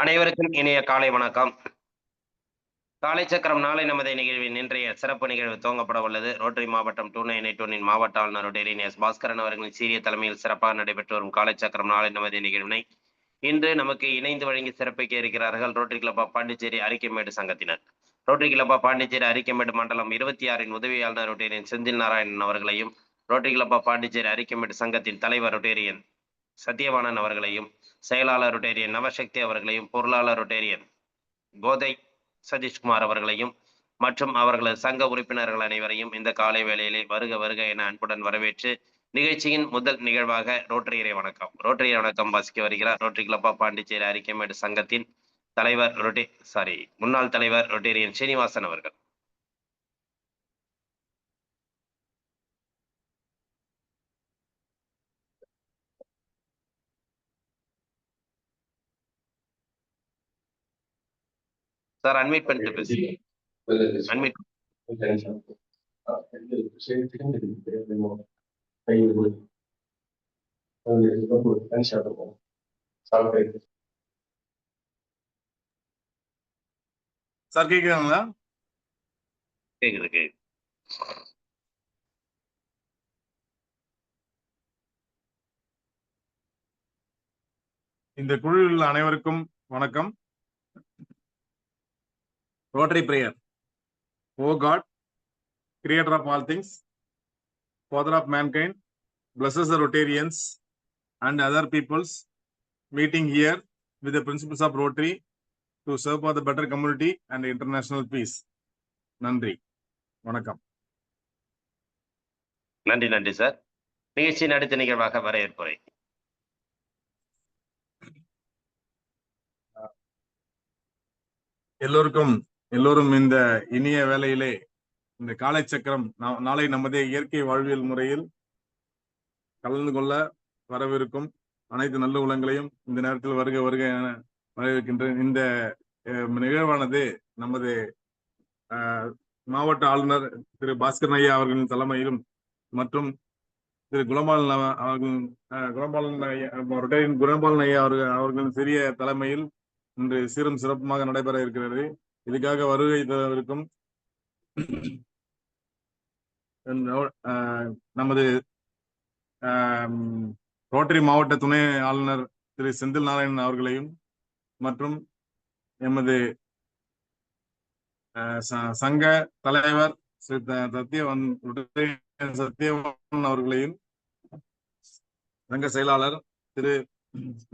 அனைவருக்கும் இனிய காலை வணக்கம். காலை சக்கரம் நாளை நமது நிகழ்வின் இன்றைய சிறப்பு நிகழ்வு துவங்கப்பட உள்ளது. ரோட்டரி மாவட்டம் 2981 மாவட்ட ஆளுநர் ரோட்டரியன் எஸ். பாஸ்கரன் அவர்களின் சீரிய தலைமையில் சிறப்பாக நடைபெற்று வரும் காலை சக்கரம் நாளை நமது நிகழ்வினை இன்று நமக்கு இணைந்து வழங்கி சிறப்பிக்க இருக்கிறார்கள் rotary club of Pondicherry Arikamedu சங்கத்தினர். Rotary club of Pondicherry Arikamedu மண்டலம் 26 உதவி ஆளுநர் ரோட்டரியன் செந்தில் நாராயணன் அவர்களையும், rotary club of Pondicherry Arikamedu சங்கத்தின் தலைவர் ரோட்டரியன் சத்யவாணன் அவர்களையும், செயலாளர் ரோட்டரியன் நவசக்தி அவர்களையும், பொருளாளர் ரோட்டரியன் கோதை சதீஷ்குமார் அவர்களையும் மற்றும் அவர்களது சங்க உறுப்பினர்கள் அனைவரையும் இந்த காலை வேளையிலே வருக வருக என அன்புடன் வரவேற்று நிகழ்ச்சியின் முதல் நிகழ்வாக ரோட்டரியரை வணக்கம் வணக்கம் வாசிக்க வருகிறார் rotary club of Pondicherry Arikamedu சங்கத்தின் தலைவர் முன்னாள் தலைவர் ரோட்டரியன் சீனிவாசன் அவர்கள். சார் அன்மியூட் பண்ணிட்டு பேசுங்க. அன்மியூட். சார் கேக்குதுங்களா? கேக்குது. இந்த குழுவில் உள்ள அனைவருக்கும் வணக்கம். Rotary prayer. O God, creator of all things, father of mankind, blesses the Rotarians and other peoples meeting here with the principles of Rotary to serve for the better community and international peace. நன்றி, வணக்கம். நன்றி sir. நிகழ்ச்சியின் அடுத்த நிகழ்வாக வரவேற்புரை. எல்லோரும் இந்த இனிய வேளையிலே இந்த காலை சக்கரம் நாளை நமது இயற்கை வாழ்வியல் முறையில் கலந்து கொள்ள வரவிருக்கும் அனைத்து நல்ல உலகங்களையும் இந்த நேரத்தில் வருக வருக என வரவேற்கின்றேன். இந்த நிகழ்வானது நமது மாவட்ட ஆளுநர் திரு பாஸ்கரன் ஐயா அவர்களின் தலைமையிலும் மற்றும் திரு குணபாலன் ஐயா அவர்களின் சிறிய தலைமையில் இன்று சீரும் சிறப்புமாக நடைபெற இருக்கிறது. இதுக்காக வருகை தரவிருக்கும் நமது ரோட்டரி மாவட்ட துணை ஆளுநர் திரு செந்தில் நாராயணன் அவர்களையும் மற்றும் எமது சங்க தலைவர் சத்யவான் அவர்களையும், சங்க செயலாளர் திரு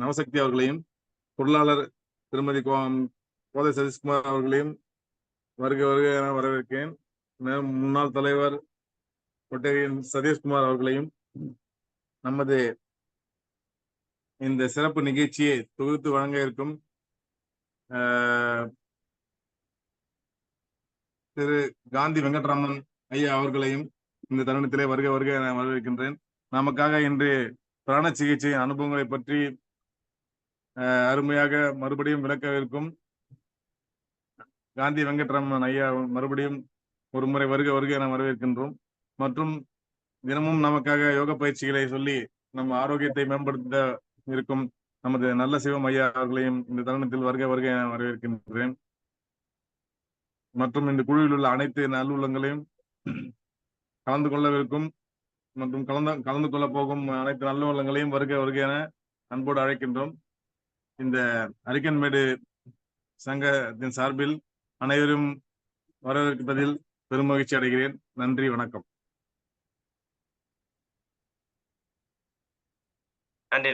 நவசக்தி அவர்களையும், பொருளாளர் திருமதி கோதை சதீஷ்குமார் அவர்களையும் வருக வருக என வரவேற்கிறேன். முன்னாள் தலைவர் ரோட்டரியன் சதீஷ்குமார் அவர்களையும் நமது இந்த சிறப்பு நிகழ்ச்சியை தொகுத்து வழங்க இருக்கும் திரு காந்தி வெங்கட்ராமன் ஐயா அவர்களையும் இந்த தருணத்திலே வருக வருக என வரவேற்கின்றேன். நமக்காக இன்று பிராண சிகிச்சை அனுபவங்களை பற்றி அருமையாக மறுபடியும் விளக்கவிருக்கும் காந்தி வெங்கட்ராமன் ஐயா மறுபடியும் ஒரு முறை வருக வருக என வரவேற்கின்றோம். மற்றும் தினமும் நமக்காக யோக பயிற்சிகளை சொல்லி நம்ம ஆரோக்கியத்தை மேம்படுத்த இருக்கும் நமது நல்ல சிவம் ஐயா அவர்களையும் இந்த தருணத்தில் வருக வருக என வரவேற்கின்றேன். மற்றும் இந்த குழுவில் உள்ள அனைத்து நல்லுள்ளங்களையும் கலந்து கொள்ளவிருக்கும் மற்றும் கலந்து கொள்ள போகும் அனைத்து நல்லுள்ளங்களையும் வருக வருக என அன்போடு அழைக்கின்றோம். இந்த அரிக்கன்மேடு சங்கத்தின் சார்பில் அனைவரும் வரவேற்பதில் பெரும் மகிழ்ச்சி அடைகிறேன். நன்றி, வணக்கம்.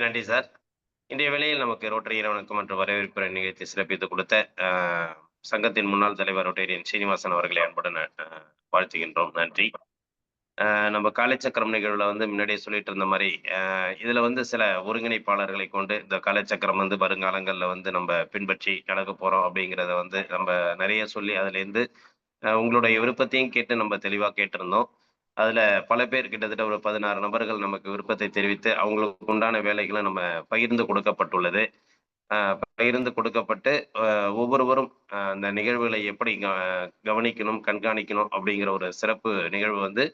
நன்றி சார். இன்றைய வேளையில் நமக்கு ரோட்டரி வணக்கம் மற்றும் வரவேற்புரை நிகழ்ச்சி சிறப்பித்து கொடுத்த சங்கத்தின் முன்னாள் தலைவர் ரோட்டரியன் சீனிவாசன் அவர்களை அன்புடன் வாழ்த்துகின்றோம். நன்றி. நம்ம காலை சக்கரம் நிகழ்வுல முன்னாடியே சொல்லிட்டு இருந்த மாதிரி இதுல சில ஒருங்கிணைப்பாளர்களை கொண்டு இந்த காலை சக்கரம் வருங்காலங்கள்ல நம்ம பின்பற்றி நடக்க போறோம் அப்படிங்கிறத நம்ம நிறைய சொல்லி அதுல இருந்து உங்களுடைய விருப்பத்தையும் கேட்டு நம்ம தெளிவா கேட்டிருந்தோம். அதுல பல பேர் கிட்டத்தட்ட ஒரு 16 நபர்கள் நமக்கு விருப்பத்தை தெரிவித்து அவங்களுக்கு உண்டான வேலைகளை நம்ம பகிர்ந்து கொடுக்கப்பட்டுள்ளது. பகிர்ந்து கொடுக்கப்பட்டு ஒவ்வொருவரும் அந்த நிகழ்வுகளை எப்படி கவனிக்கணும், கண்காணிக்கணும் அப்படிங்கிற ஒரு சிறப்பு நிகழ்வு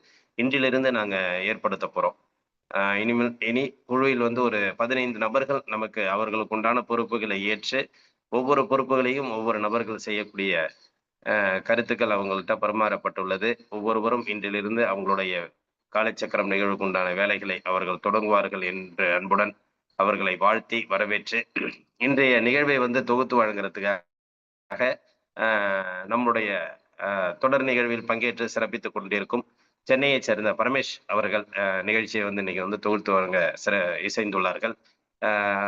இன்றிலிருந்து நாங்க ஏற்படுத்த போறோம். இனி குழுவில் ஒரு 15 நபர்கள் நமக்கு அவர்களுக்கு உண்டான பொறுப்புகளை ஏற்று ஒவ்வொரு பொறுப்புகளையும் ஒவ்வொரு நபர்கள் செய்யக்கூடிய கருத்துக்கள் அவங்கள்ட்ட பரிமாறப்பட்டுள்ளது. ஒவ்வொருவரும் இன்றிலிருந்து அவங்களுடைய காலச்சக்கரம் நிகழ்வுக்கு உண்டான வேலைகளை அவர்கள் தொடங்குவார்கள் என்று அன்புடன் அவர்களை வாழ்த்தி வரவேற்று இன்றைய நிகழ்வை வந்து தொகுத்து வழங்குறதுக்காக நம்முடைய தொடர் நிகழ்வில் பங்கேற்று சிறப்பித்துக் கொண்டிருக்கும் சென்னையைச் சேர்ந்த பரமேஷ் அவர்கள் நிகழ்ச்சியை வந்து இன்னைக்கு வந்து தொகுத்து வழங்க இசைந்துள்ளார்கள்.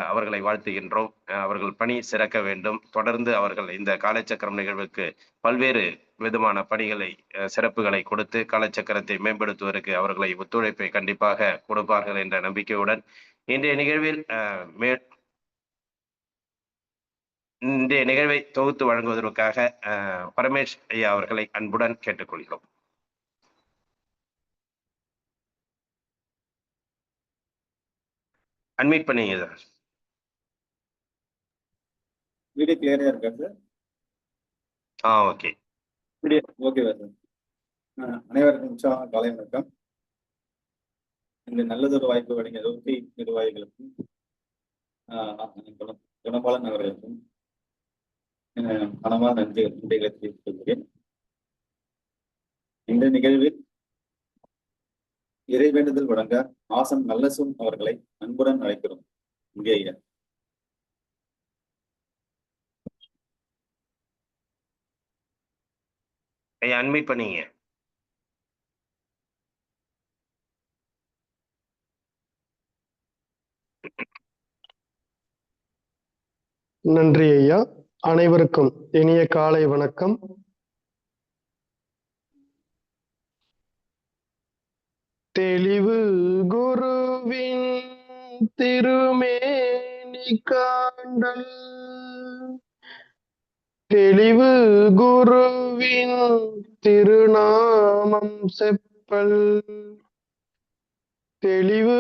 அவர்களை வாழ்த்துகின்றோம். அவர்கள் பணி சிறக்க வேண்டும். தொடர்ந்து அவர்கள் இந்த காலச்சக்கரம் நிகழ்வுக்கு பல்வேறு விதமான பணிகளை சிறப்புகளை கொடுத்து காலச்சக்கரத்தை மேம்படுத்துவதற்கு அவர்களை ஒத்துழைப்பை கண்டிப்பாக கொடுப்பார்கள் என்ற நம்பிக்கையுடன் இன்றைய நிகழ்வில் இன்றைய நிகழ்வை தொகுத்து வழங்குவதற்காக பரமேஷ் ஐயா அவர்களை அன்புடன் கேட்டுக்கொள்கிறோம். அன்மியூட் பண்ணீங்க சார். வீடியோ கிளியரா இருக்கா சார்? ஓகே. வீடியோ ஓகேவா சார்? அனைவருக்கும் உற்சாக காலை வணக்கம். இந்த நல்லதொரு வாய்ப்பு வழங்கிய ரோட்டரி நிர்வாகிகளுக்கும் குணபாலன் அவர்களுக்கும் மனமார்ந்த நன்றிகளை தெரிவித்துக் கொள்கிறேன். இந்த நிகழ்வில் இறைவேண்டுதல் வழங்க ஆசன் நல்லசும் அவர்களை அன்புடன் அழைக்கிறோம். இங்கே ஐயா. அன்மியூட் பண்ணீங்க. நன்றி ஐயா. அனைவருக்கும் இனிய காலை வணக்கம். தெளிவு குருவின் திருமேனி காண்டல், தெளிவு குருவின் திருநாமம் செப்பல், தெளிவு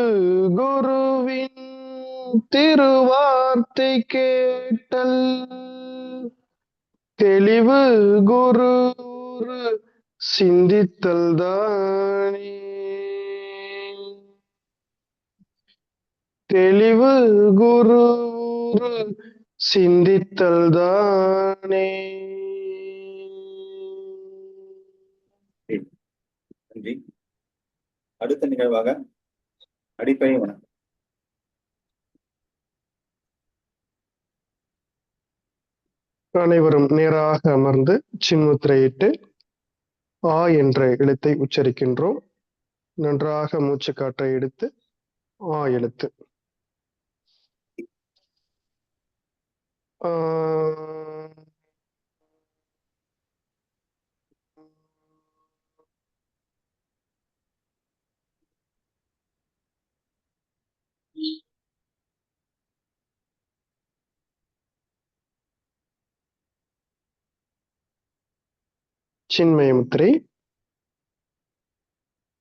குருவின் திருவார்த்தை கேட்டல், தெளிவு குரு சிந்தித்தல் தானே, தெளிவு குரு சிந்தித்தல் தானே. நன்றி. அடுத்த நிகழ்வாக அடிப்படை வணக்கம். அனைவரும் நேராக அமர்ந்து சின்முத்திரையிட்டு ஆ என்ற எழுத்தை உச்சரிக்கின்றோம். நன்றாக மூச்சு காற்றை எடுத்து ஆ எழுத்து. சின்மய முத்திரை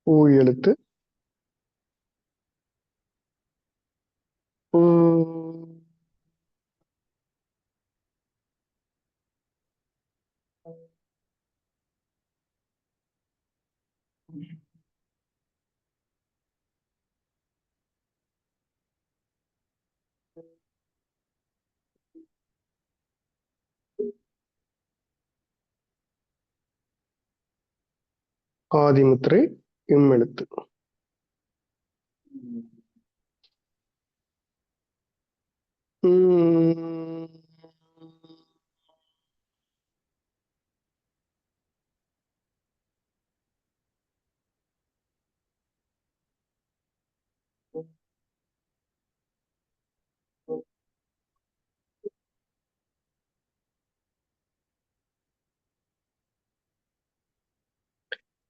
ஊ எழுத்து. ஆதிமுத்திரை இம்மெழுத்து.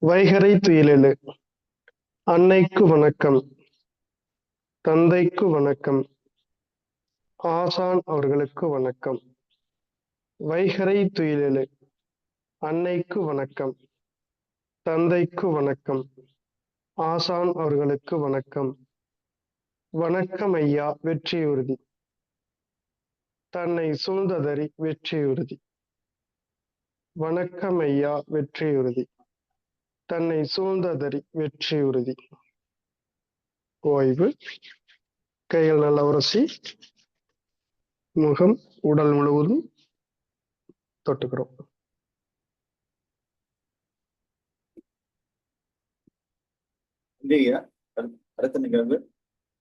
வைகறை துயிலெழு. அன்னைக்கு வணக்கம், தந்தைக்கு வணக்கம், ஆசான் அவர்களுக்கு வணக்கம். வைகறை துயிலெழு. அன்னைக்கு வணக்கம், தந்தைக்கு வணக்கம், ஆசான் அவர்களுக்கு வணக்கம். வணக்கம் ஐயா வெற்றியுறுதி. தன்னை சூழ்ந்ததறி வெற்றியுறுதி. வணக்கம் ஐயா வெற்றியுறுதி. தன்னை சூழ்ந்ததறி வெற்றியுறுதி. ஓய்வு. கைகள் நல்ல உரசி. முகம், உடல் முழுவதும் தொட்டுக்கிறோம். இன்றைய அடுத்த நிகழ்வு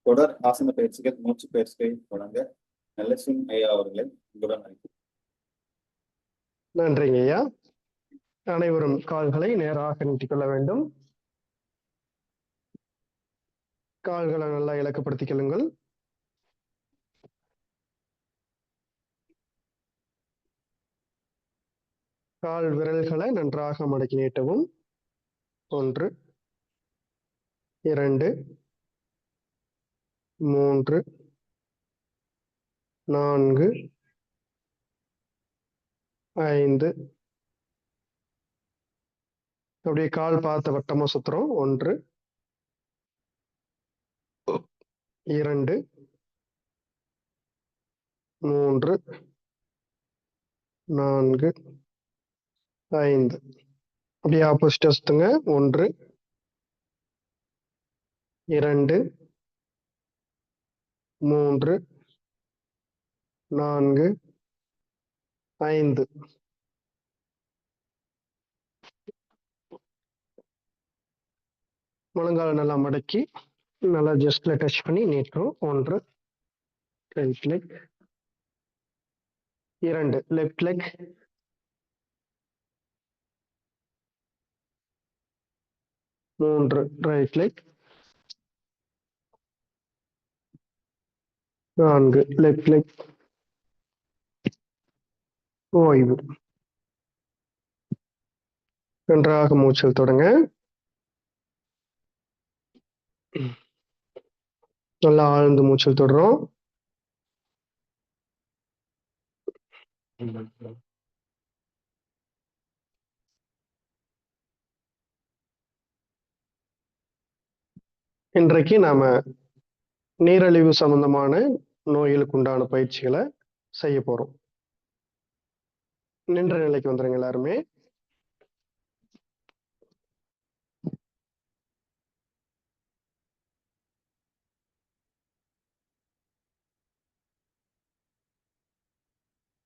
தொடர் ஆசன பயிற்சிகள், மூச்சு பயிற்சிகளை வழங்க நல்லசிங் ஐயா அவர்களை உங்களுடன் அழைக்கிறேன். நன்றிங்க ஐயா. அனைவரும் கால்களை நேராக நீட்டிக்கொள்ள வேண்டும். கால்களை நல்லா இலக்கப்படுத்திக் கொள்ளுங்கள். கால் விரல்களை நன்றாக மடக்கி நீட்டவும். 1 2 3 4 5. அப்படியே கால் பார்த்த வட்டமா சுத்துறோம். 1 2 3 4 5. அப்படியே ஆப்போசிட்டா சுத்துங்க. 1 2 3 4 5. முழங்கால நல்லா மடக்கி நல்லா ஜஸ்ட்ல டச் பண்ணி நீட்டுறோம். 1 right leg, 2 left leg, 3 right leg, 4 left leg. ஓய்வு. நன்றாக மூச்சல் தொடங்க. நல்லா ஆழ்ந்து மூச்சல் தொடரும். இன்றைக்கு நாம நீரிழிவு சம்பந்தமான நோய்களுக்கு உண்டான பயிற்சிகளை செய்ய போறோம். நின்ற நிலைக்கு வந்துருங்க எல்லாருமே.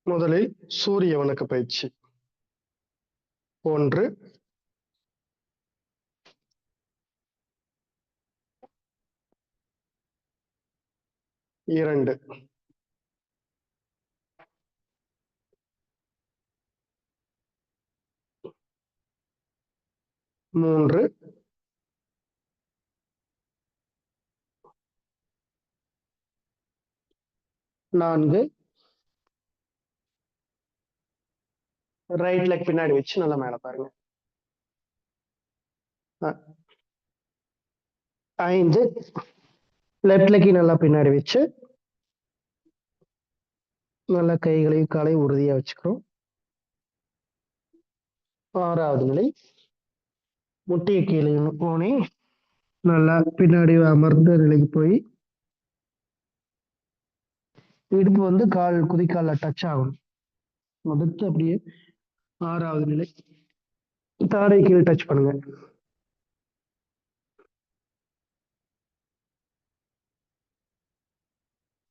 முதலில் சூரிய வணக்க பயிற்சி. 1 2 3 4. ரைட் லெக் பின்னாடி வச்சு நல்லா மேல பாருங்க. 5. லெஃப்ட் லெக் நல்லா பின்னாடி வச்சு நல்லா கைகளையும் காலையும் உறுதியா வச்சுக்கிறோம். 6வது நிலை முட்டிய கீழே போனே நல்லா பின்னாடி அமர்ந்த நிலைக்கு போய் இடுப்பு வந்து கால் குதிக்கால டச் ஆகணும். அடுத்து அப்படியே 6வது நிலை தாடை கீழே டச் பண்ணுங்க.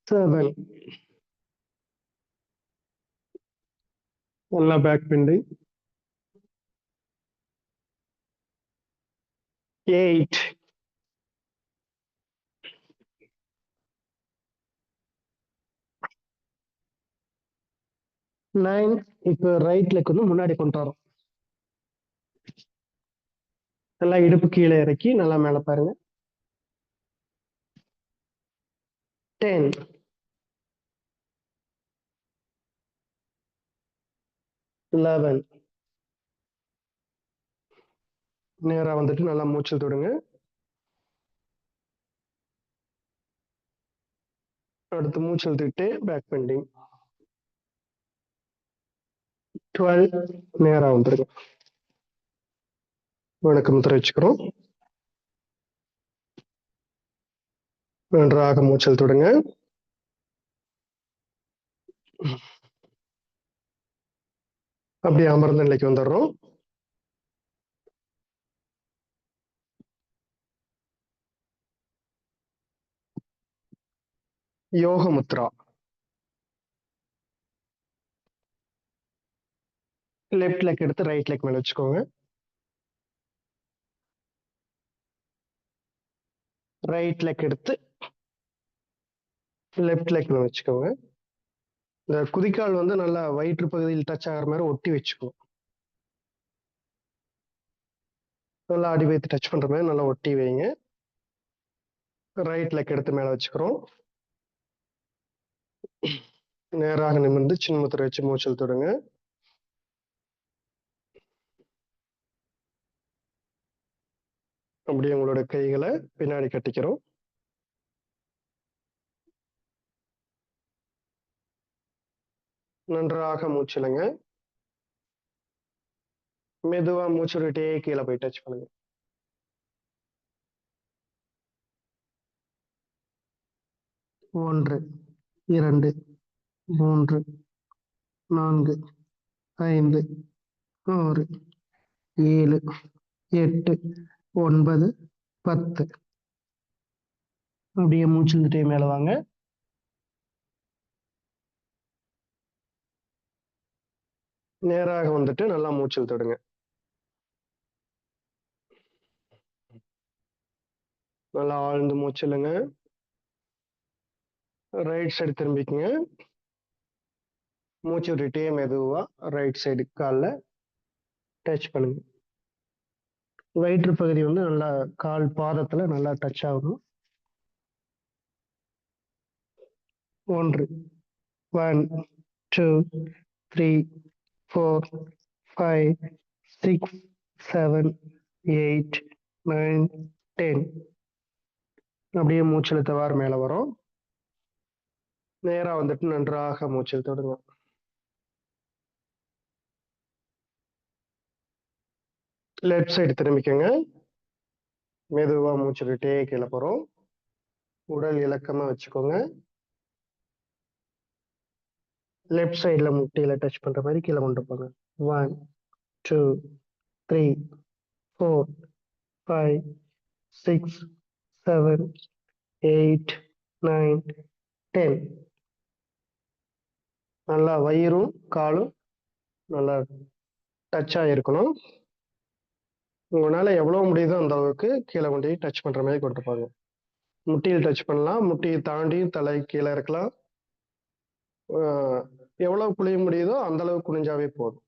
7 நல்லா பேக் பெண்டிங். 8 9. இப்போ ரைட் லெக் வந்து முன்னாடி கொண்டு வரோம். நல்லா இடுப்பு கீழே இறக்கி நல்லா மேல பாருங்க. 10 11. நேரா வந்துட்டு நல்லா மூச்சு தொடுங்க. அடுத்து மூச்சு இழுத்துட்டு பேக் பெண்டிங். 12. நேரா வந்துருங்க. வணக்க முத்திரை வச்சுக்கிறோம். நன்றாக மூச்சல் தொடுங்க. அப்படியே அமர்ந்த நிலைக்கு வந்துடுறோம். யோக முத்ரா. லெஃப்ட் லெக் எடுத்து ரைட் லெக் மேல வச்சுக்கோங்க. ரைட் லெக் எடுத்து லெஃப்ட் லெக் மேல வச்சுக்கோங்க. இந்த குதிக்கால் வந்து நல்லா வயிற்று பகுதியில் டச் ஆகிற மாதிரி ஒட்டி வச்சுக்கணும். நல்லா அடி வயிற்று டச் பண்ற மாதிரி நல்லா ஒட்டி வைங்க. ரைட் லெக் எடுத்து மேல வச்சுக்கிறோம். நேராக நிமிர்ந்து சின்முத்திரை வச்சு மூச்சு இழுத்துடுங்க. அப்படியே உங்களோட கைகளை பின்னாடி கட்டிக்கிறோம். நன்றாக மூச்சிலுங்க. மெதுவா மூச்சு விட்டுட்டே கீழே போய் டச் பண்ணுங்க. ஒன்று, 2, 3, 4, 5, 6, 7, 8, 9, 10. அப்படியே மூச்சு இழுத்துட்டே மேல வாங்க. நேராக வந்துட்டு நல்லா மூச்சு இழுத்துடுங்க. நல்லா ஆழ்ந்து மூச்சு இல்லைங்க. ரைட் சைடு திரும்பிக்குங்க. மூச்சு விட்டுட்டே மெதுவா ரைட் சைடு காலில் டச் பண்ணுங்க. வயிற்று பகுதி வந்து நல்லா கால் பாதத்துல நல்லா டச் ஆகணும். 1, 2, 3, 4, 5, 6, 7, 8, 9, 10. அப்படியே மூச்சு இழுத்தவாறு மேல வரும். நேரா வந்துட்டு நன்றாக மூச்சு இழுத்துடுங்க. Left side திரும்பிக்கோங்க. மெதுவா மூச்சு விட்டே கீழே போறோம். உடல் இலக்கமா வச்சுக்கோங்க. லெஃப்ட் சைடுல முட்டியில டச் பண்ற மாதிரி கீழே கொண்டு போங்க. 1, 2, 3, 4, 5, 6, 7, 8, 9, 10. நல்லா வயிறும் காலும் நல்லா டச் ஆகிருக்கணும். உங்களால எவ்வளவு முடியுதோ அந்த அளவுக்கு கீழே கொண்டு டச் பண்ற மாதிரி கொண்டு போங்க. முட்டியில் டச் பண்ணலாம். முட்டியை தாண்டியும் தலை கீழே இருக்கலாம். எவ்வளவு குனிய முடியுதோ அந்த அளவுக்கு குனிஞ்சாவே போதும்.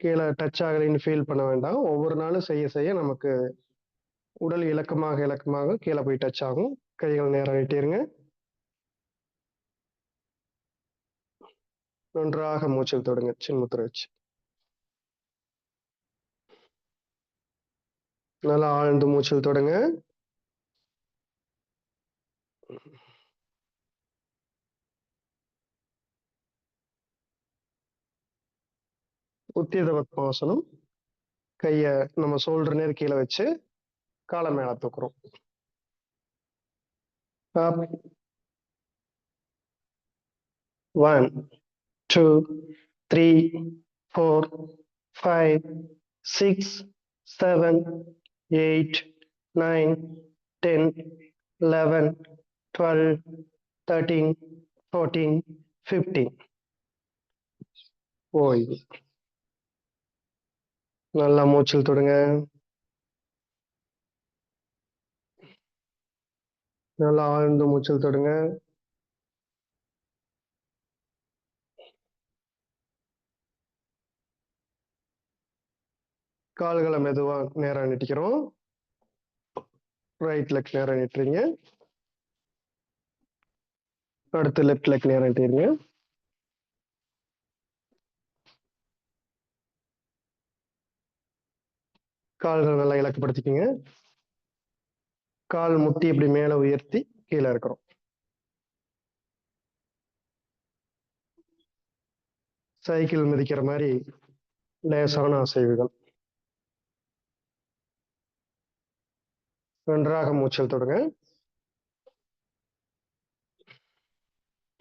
கீழே டச் ஆகலைன்னு ஃபீல் பண்ண வேண்டாம். ஒவ்வொரு நாளும் செய்ய செய்ய நமக்கு உடல் இலக்கமாக இலக்கமாக கீழே போய் டச் ஆகும். கைகள் நேரம் நீட்டிருங்க. நன்றாக மூச்சில் தொடுங்க. சின்முத்திரை வச்சு நல்லா ஆழ்ந்து மூச்சில் தொடுங்க. உத்தியத பத்மாசனம். கைய நம்ம ஷோல்டர் நேர் கீழே வச்சு காலை மேல தூக்குறோம். 1, 2, 3, 4, 5, 6, 7, 8, 9, 10, 11, 12, 13, 14, 15. ஓய்வு. நல்லா மூச்சில் தொடுங்க. நல்லா ஆழ்ந்து மூச்சில் தொடுங்க. கால்களை மெதுவா நேரா நீட்டிக்கிறோம். ரைட் லெக் நேரா நீட்டுறீங்க. அடுத்து லெஃப்ட் லெக் நேரா நீட்டுறீங்க. கால்கள் நல்லா இலக்குப்படுத்திக்கங்க. கால் முட்டி இப்படி மேல உயர்த்தி கீழே இருக்கிறோம். சைக்கிள் மிதிக்கிற மாதிரி லேசான அசைவுகள். நன்றாக மூச்சல் தொடுங்க.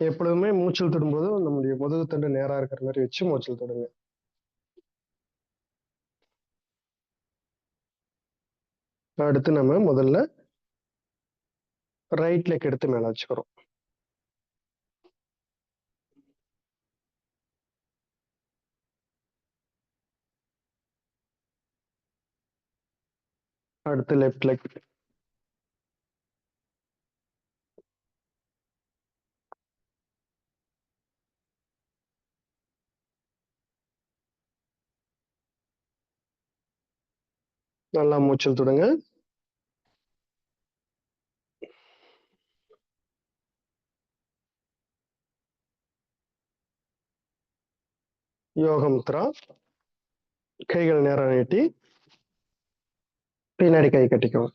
எப்பொழுதுமே மூச்சல் தொடும்போது நம்முடைய முதுகு தண்டு நேரா இருக்கிற மாதிரி வச்சு மூச்சல் தொடுங்க. அடுத்து நம்ம முதல்ல ரைட் லெக் எடுத்து மேல வச்சுக்கிறோம். அடுத்து லெஃப்ட் லெக். நல்லா மூச்சு இழுத்துடுங்க. யோக முத்ரா. கைகள் நேரா நீட்டி பின்னாடி கை கட்டிக்கணும்.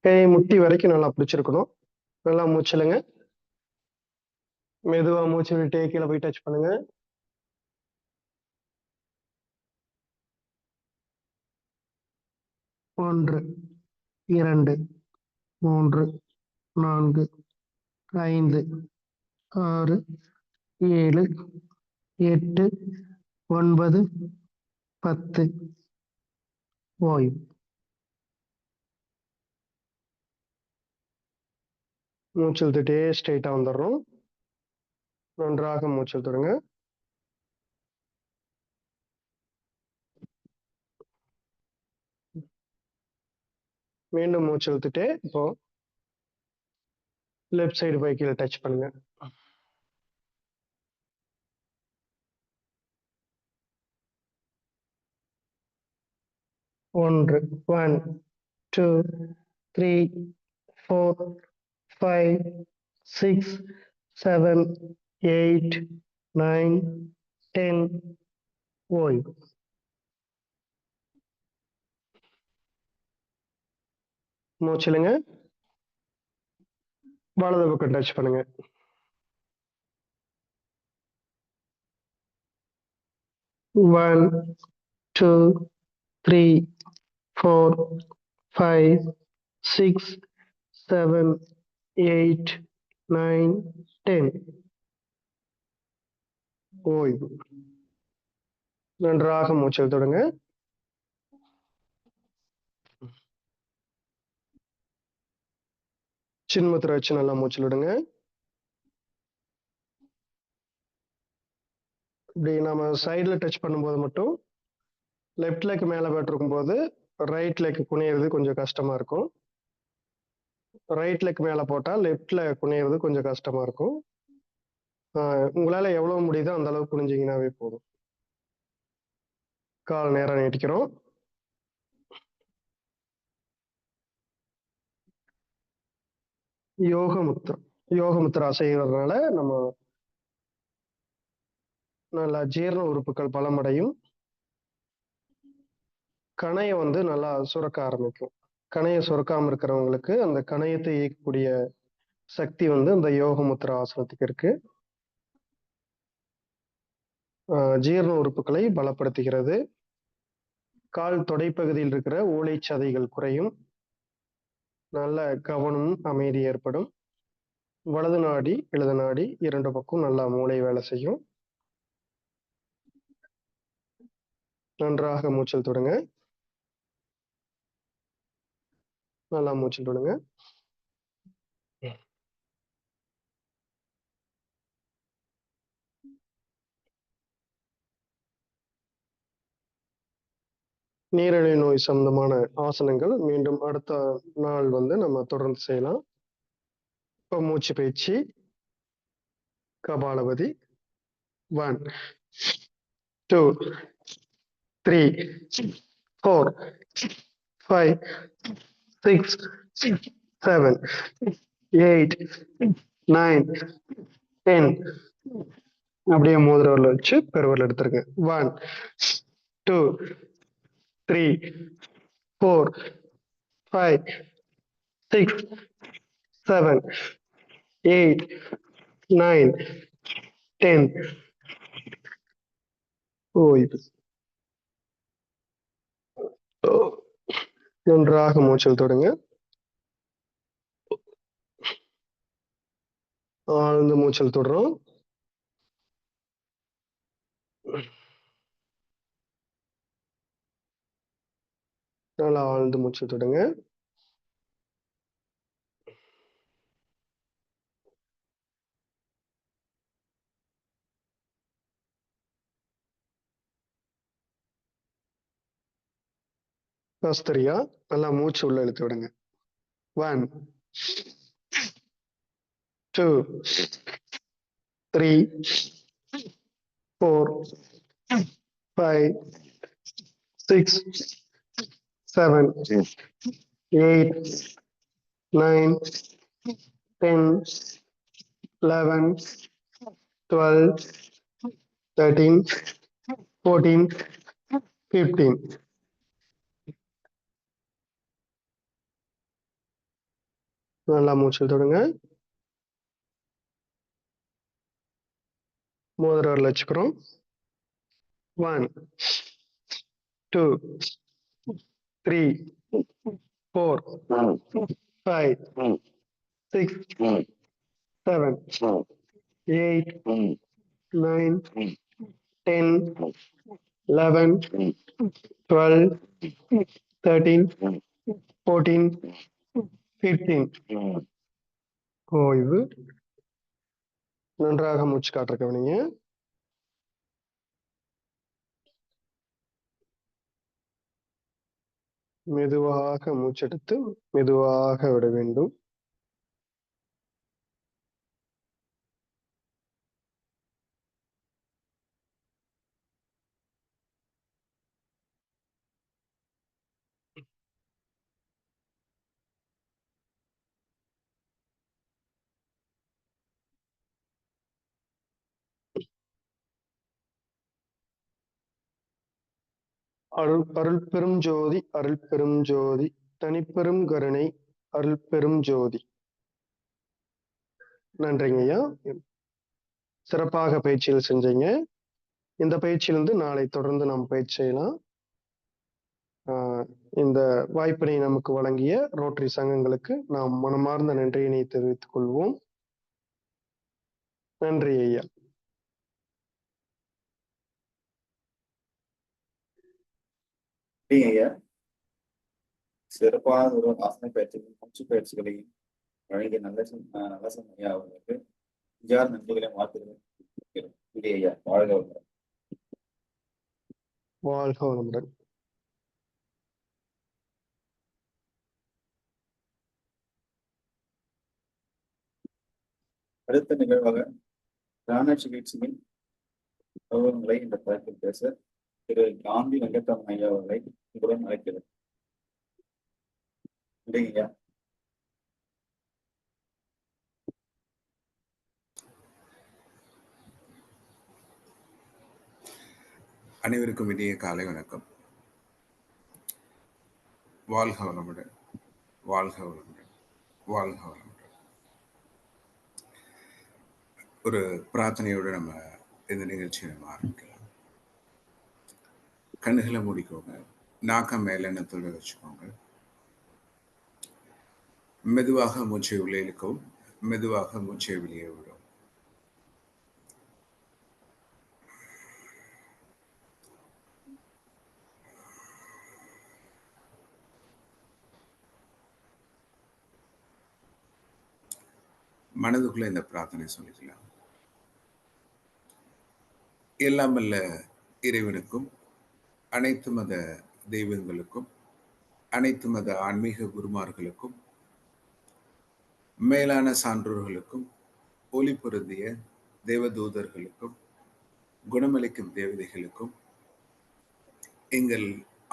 கை முட்டி வரைக்கும் நல்லா பிடிச்சிருக்கணும். நல்லா மூச்சுலுங்க. மெதுவா மூச்சு விட்டு கீழே போய் டச் பண்ணுங்க. 1 2 3 4 5 6 7 8 9 10. ஓய்வு. மூச்சு இழுத்துட்டே ஸ்ட்ரைட்டா வந்துடுறோம். நன்றாக மூச்சு இழுத்துடுங்க. மீண்டும் மூச்சு இழுத்துட்டே இப்போ லெஃப்ட் சைடு போய் கீழே டச் பண்ணுங்க. 1 1 2 3 4 5 6 7 8 9 10. ஓய்வு. மூச்சுலுங்க. வலது பக்கம் டச் பண்ணுங்க. 1 2 3 4 5 6 7 8 9 10. ஓய்வு. நன்றாக மூச்சு இழுத்துடுங்க. சின்முத்திரை வச்சு நல்லா மூச்சு விடுங்க. இப்படி நம்ம சைடுல டச் பண்ணும்போது மட்டும் லெஃப்ட் லெக் மேல போட்டிருக்கும் போது ரைட் லெக் குனியிறது கொஞ்சம் கஷ்டமா இருக்கும். ரைட் லெக் மேல போட்டா லெஃப்ட்ல குனியிறது கொஞ்சம் கஷ்டமா இருக்கும். உங்களால எவ்வளவு முடியுதோ அந்த அளவுக்கு குனிஞ்சிங்கனாவே போதும். கால் நேரா நீட்டிக்கிறோம். யோகமுத்திரா செய்யறதுனால நம்ம நல்லா ஜீரண உறுப்புகள் பலமடையும். கணையம் வந்து நல்லா சுரக்க ஆரம்பிக்கும். கணையம் சுரக்காம இருக்கிறவங்களுக்கு அந்த கணையத்தை இயக்கக்கூடிய சக்தி வந்து அந்த யோகமுத்திரா ஆசனத்துக்கு இருக்கு. ஜீரண உறுப்புகளை பலப்படுத்துகிறது. கால் தொடைப்பகுதியில் இருக்கிற ஊளைச்சதைகள் குறையும். நல்ல கவனம் அமைதி ஏற்படும். வலது நாடி இடது நாடி இரண்டு பக்கம் நல்லா மூளை வேலை செய்யும். நன்றாக மூச்சல் தொடுங்க. நல்லா மூச்சல் தொடுங்க. நீரிழிவு நோய் சம்பந்தமான ஆசனங்கள் மீண்டும் அடுத்த நாள் வந்து நம்ம தொடர்ந்து செய்யலாம். இப்போ மூச்சு பயிற்சி. கபாலபதி. 1 2 3 4 5 6 7 8 9 10. அப்படியே மோதிரவரில் வச்சு பெருவரில் எடுத்துருங்க. 1 2 3 4 5 6 7 8 9 10. ஓய்வு. நன்றாக மூச்சல் தொடுங்க. ஆழ்ந்த மூச்சல் தொடரும். நல்லா ஆழ்ந்து மூச்சல் தொடுங்க. கஸ்தூரியா. நல்லா மூச்சு உள்ள இழுத்து விடுங்க. 1 2 3 4 5 6 7 8 9 10 11 12 13 14 15. நல்லா மூச்சு இழுத்து விடுங்க. மோதிர விரல் வச்சுக்கிறோம். 1 2 3 4 5 6 7 8 9 10 11 12 13 14 15. ஓய்வு. நன்றாக மூச்சு காற்ற கவனிங்க. மெதுவாக மூச்செடுத்து மெதுவாக விட வேண்டும். அருள் பெரும் ஜோதி, அருள் பெரும் ஜோதி, தனிப்பெரும் கருணை, அருள் பெரும் ஜோதி. நன்றிங்க ஐயா. சிறப்பாக பயிற்சியில் செஞ்சீங்க. இந்த பயிற்சியிலிருந்து நாளை தொடர்ந்து நாம் பயிற்சி செய்யலாம். இந்த வாய்ப்பினை நமக்கு வழங்கிய ரோட்டரி சங்கங்களுக்கு நாம் மனமார்ந்த நன்றியினை தெரிவித்துக் கொள்வோம். நன்றி ஐயா. ஐயா, சிறப்பான ஒரு ஆசன பயிற்சிகளையும் மூச்சு பயிற்சிகளையும் வழங்கிய நல்ல ஐயா அவர்களுக்கு நன்றிகளை மாற்றுகிறேன். ஐயா, வாழ்க வளமுடன். வாழ்க வளமுடன். அடுத்த நிகழ்வாக பிராண சிகிச்சையின் அனுபவங்களை இந்த தலைப்பில் பேச திரு காந்தி வெங்கட்ராமன் ஐயா அவர்களை உங்களுடன் அழைக்கிறேன். ஐயா. அனைவருக்கும் இனிய காலை வணக்கம். வாழ்க வளமுடன், வாழ்க வளமுடன், வாழ்க வளமுடன். ஒரு பிரார்த்தனையோடு நம்ம இந்த நிகழ்ச்சியை நம்ம ஆரம்பிக்கலாம். கண்ணுகளை மூடிக்கோங்க, நாக்க மேலெண்ணத்தோடு வச்சுக்கோங்க. மெதுவாக மூச்சை உள்ளே இழுக்கவும், மெதுவாக மூச்சை வெளியே விடும். மனதுக்குள்ள இந்த பிரார்த்தனை சொல்லிக்கலாம். எல்லாம் வல்ல இறைவனுக்கும், அனைத்து மத தெய்வங்களுக்கும், அனைத்து மத ஆன்மீக குருமார்களுக்கும், மேலான சான்றோர்களுக்கும், ஒளி பொருந்திய தேவதூதர்களுக்கும், குணமளிக்கும் தேவதைகளுக்கும், எங்கள்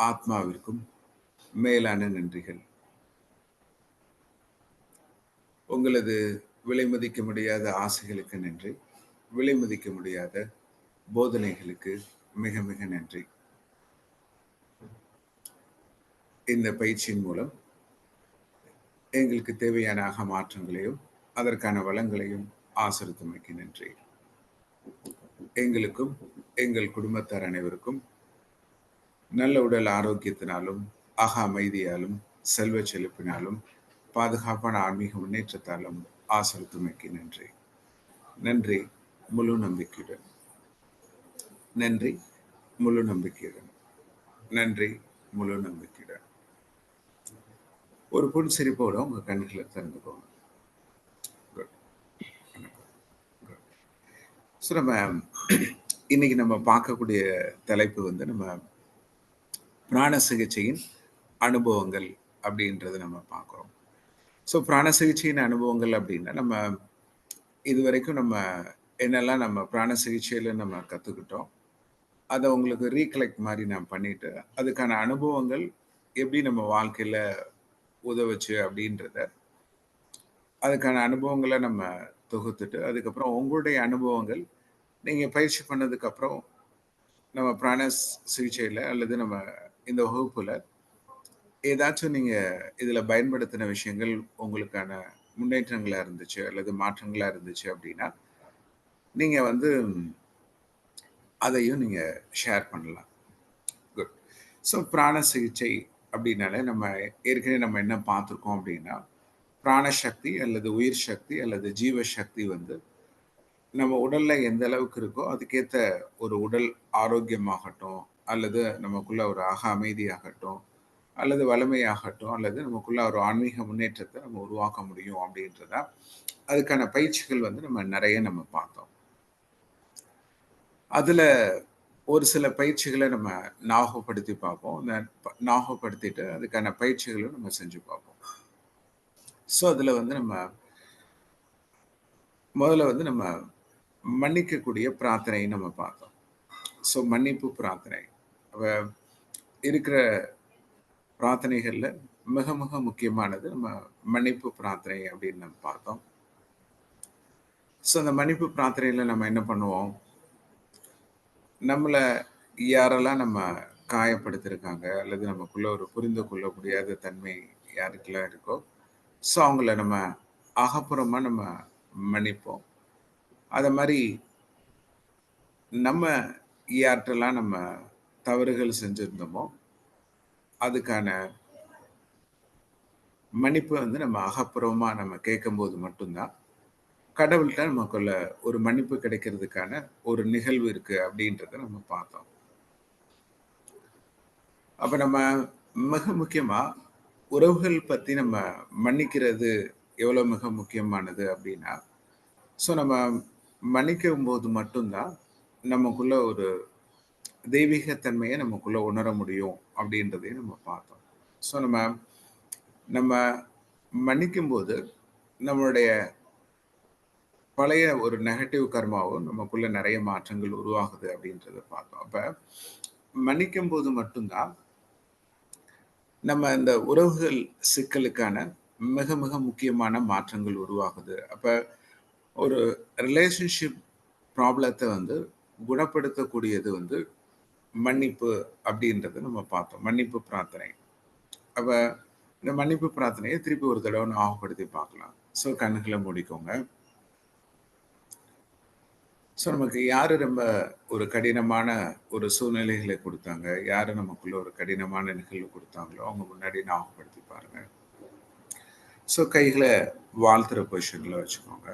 ஆத்மாவிற்கும் மேலான நன்றிகள். உங்களது விலை மதிக்க முடியாத ஆசைகளுக்கு நன்றி, விலை மதிக்க முடியாத போதனைகளுக்கு மிக மிக நன்றி. இந்த பயிற்சியின் மூலம் எங்களுக்கு தேவையான மாற்றங்களையும் அதற்கான வளங்களையும் ஆசிரியமைக்கு நன்றி. எங்களுக்கும் எங்கள் குடும்பத்தார் அனைவருக்கும் நல்ல உடல் ஆரோக்கியத்தினாலும், அமைதியாலும், செல்வ செழிப்பினாலும், பாதுகாப்பான ஆன்மீக முன்னேற்றத்தாலும் ஆசிரியமைக்கு நன்றி. நன்றி முழு நம்பிக்கையுடன். நன்றி முழு நம்பிக்கையுடன். நன்றி முழு நம்பிக்கையுடன். ஒரு புன்சிரிப்போட உங்க கண்களை திறந்துக்கோங்க. நம்ம இன்னைக்கு நம்ம பார்க்கக்கூடிய தலைப்பு நம்ம பிராண சிகிச்சையின் அனுபவங்கள் அப்படின்றது நம்ம பார்க்குறோம். ஸோ பிராண சிகிச்சையின் அனுபவங்கள் அப்படின்னா நம்ம இதுவரைக்கும் நம்ம என்னெல்லாம் நம்ம பிராண சிகிச்சையில் நம்ம கற்றுக்கிட்டோம், அதை உங்களுக்கு ரீகலெக்ட் மாதிரி நான் பண்ணிட்டு அதுக்கான அனுபவங்கள் எப்படி நம்ம வாழ்க்கையில் உதவுச்சு அப்படின்றத அதுக்கான அனுபவங்களை நம்ம தொகுத்துட்டு அதுக்கப்புறம் உங்களுடைய அனுபவங்கள் நீங்கள் பயிற்சி பண்ணதுக்கப்புறம் நம்ம பிராண சிகிச்சையில் அல்லது நம்ம இந்த வகுப்பில் ஏதாச்சும் நீங்கள் இதில் பயன்படுத்தின விஷயங்கள் உங்களுக்கான முன்னேற்றங்களாக இருந்துச்சு அல்லது மாற்றங்களாக இருந்துச்சு அப்படின்னா நீங்கள் வந்து அதையும் நீங்கள் ஷேர் பண்ணலாம். குட். ஸோ பிராண சிகிச்சை அப்படின்னாலே நம்ம ஏற்கனவே நம்ம என்ன பார்த்துருக்கோம் அப்படின்னா பிராணசக்தி அல்லது உயிர் சக்தி அல்லது ஜீவ சக்தி வந்து நம்ம உடல்ல எந்த அளவுக்கு இருக்கோ அதுக்கேற்ற ஒரு உடல் ஆரோக்கியமாகட்டும் அல்லது நமக்குள்ள ஒரு அமைதியாகட்டும் அல்லது வலிமையாகட்டும் அல்லது நமக்குள்ள ஒரு ஆன்மீக முன்னேற்றத்தை நம்ம உருவாக்க முடியும் அப்படின்றதா அதுக்கான பயிற்சிகள் வந்து நம்ம நிறைய நம்ம பார்த்தோம். அதுல ஒரு சில பயிற்சிகளை நம்ம ஞாபகப்படுத்தி பார்ப்போம். ஞாபகப்படுத்திட்டு அதுக்கான பயிற்சிகளும் நம்ம செஞ்சு பார்ப்போம். ஸோ அதுல வந்து நம்ம முதல்ல வந்து நம்ம மன்னிக்கக்கூடிய பிரார்த்தனை நம்ம பார்த்தோம். ஸோ மன்னிப்பு பிரார்த்தனை இருக்கிற பிரார்த்தனைகள்ல மிக மிக முக்கியமானது நம்ம மன்னிப்பு பிரார்த்தனை அப்படின்னு நம்ம பார்த்தோம். ஸோ அந்த மன்னிப்பு பிரார்த்தனையில நம்ம என்ன பண்ணுவோம், நம்மளை யாரெல்லாம் நம்ம காயப்படுத்திருக்காங்க அல்லது நமக்குள்ள ஒரு புரிந்து கொள்ள முடியாத தன்மை யாருக்கெல்லாம் இருக்கோ ஸோ அவங்கள நம்ம அகப்புறமா நம்ம மன்னிப்போம். அதை மாதிரி நம்ம யார்கிட்டலாம் நம்ம தவறுகள் செஞ்சிருந்தோமோ அதுக்கான மன்னிப்பு வந்து நம்ம அகப்புறமா நம்ம கேட்கும்போது மட்டும்தான் கடவுள்கிட்ட நமக்குள்ள ஒரு மன்னிப்பு கிடைக்கிறதுக்கான ஒரு நிகழ்வு இருக்கு அப்படின்றத நம்ம பார்த்தோம். அப்ப நம்ம மிக முக்கியமா உறவுகள் பத்தி நம்ம மன்னிக்கிறது எவ்வளவு மிக முக்கியமானது அப்படின்னா ஸோ நம்ம மன்னிக்கும் போது மட்டும்தான் நமக்குள்ள ஒரு தெய்வீகத்தன்மையை நமக்குள்ள உணர முடியும் அப்படின்றதையும் நம்ம பார்த்தோம். ஸோ நம்ம மன்னிக்கும் போது நம்மளுடைய பழைய ஒரு நெகட்டிவ் கர்மாவும் நமக்குள்ள நிறைய மாற்றங்கள் உருவாகுது அப்படின்றத பார்த்தோம். அப்ப மன்னிக்கும் போது மட்டும்தான் நம்ம இந்த உறவுகள் சிக்கலுக்கான மிக மிக முக்கியமான மாற்றங்கள் உருவாகுது. அப்ப ஒரு ரிலேஷன்ஷிப் ப்ராப்ளத்தை வந்து குணப்படுத்தக்கூடியது வந்து மன்னிப்பு அப்படின்றத நம்ம பார்த்தோம். மன்னிப்பு பிரார்த்தனை. அப்ப இந்த மன்னிப்பு பிரார்த்தனையை திருப்பி ஒரு தடவை ஞாபகப்படுத்தி பார்க்கலாம். ஸோ கண்ணுகளை மூடிக்கோங்க. ஸோ நமக்கு யாரு ரொம்ப ஒரு கடினமான ஒரு சூழ்நிலைகளை கொடுத்தாங்க, யாரு நமக்குள்ள ஒரு கடினமான நிகழ்வு கொடுத்தாங்களோ அவங்க முன்னாடி ஞாபகப்படுத்தி பாருங்க. ஸோ கைகளை வாழ்த்துற பொசிஷன்ல வச்சுக்கோங்க.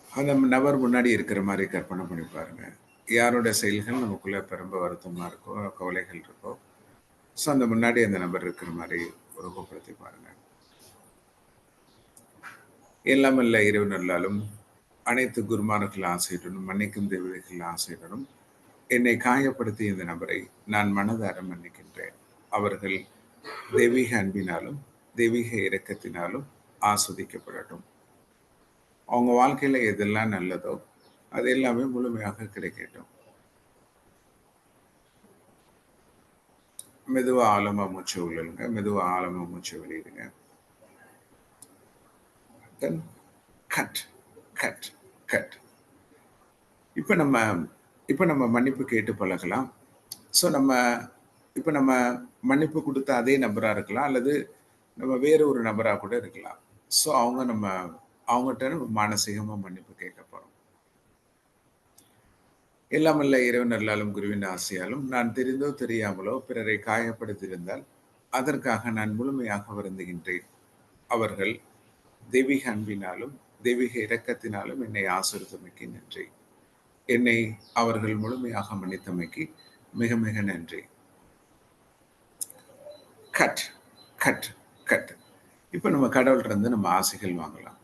அந்த நபர் முன்னாடி இருக்கிற மாதிரி கற்பனை பண்ணி பாருங்க. யாரோட செயல்கள் நமக்குள்ள இப்ப ரொம்ப வருத்தமா இருக்கோ, கவலைகள் இருக்கோ, ஸோ அந்த முன்னாடி அந்த நபர் இருக்கிற மாதிரி உருவப்படுத்தி பாருங்க. எல்லாமல்ல இறைவனல்லாலும் அனைத்து குருமார்கள் ஆசையுடனும் மன்னிக்கும் தெய்வங்கள் ஆசையுடனும் என்னை காயப்படுத்தி இந்த நபரை நான் மனதார மன்னிக்கின்றேன். அவர்கள் தெய்வீக அன்பினாலும் தெய்வீக இரக்கத்தினாலும் ஆஸ்வதிக்கப்படட்டும். அவங்க வாழ்க்கையில எதெல்லாம் நல்லதோ அது எல்லாமே முழுமையாக கிடைக்கட்டும். மெதுவா ஆழமா மூச்சு உள்ளுங்க, மெதுவா ஆழமா மூச்சு வெளியிடுங்க. Then cut cut cut. இப்ப நம்ம மன்னிப்பு கேட்டு பழகலாம். ஸோ இப்ப நம்ம மன்னிப்பு கொடுத்த அதே நபரா இருக்கலாம் அல்லது நம்ம வேற ஒரு நபரா கூட இருக்கலாம். ஸோ அவங்ககிட்ட நம்ம மானசீகமா மன்னிப்பு கேட்க போறோம். எல்லாமல்ல இறைவன் அருளாலும் குருவின் ஆசையாலும் நான் தெரிந்தோ தெரியாமலோ பிறரை காயப்படுத்தியிருந்தால் அதற்காக நான் முழுமையாக வருந்துகின்றேன். அவர்கள் தெய்வீக அன்பினாலும் தெய்வீக இரக்கத்தினாலும் என்னை ஆசீர்வதித்தமைக்கு நன்றி. என்னை அவர்கள் முழுமையாக மன்னித்தமைக்கு மிக மிக நன்றி. Cut cut cut. இப்ப நம்ம கடவுள்கிட்ட இருந்து நம்ம ஆசைகள் வாங்கலாம்.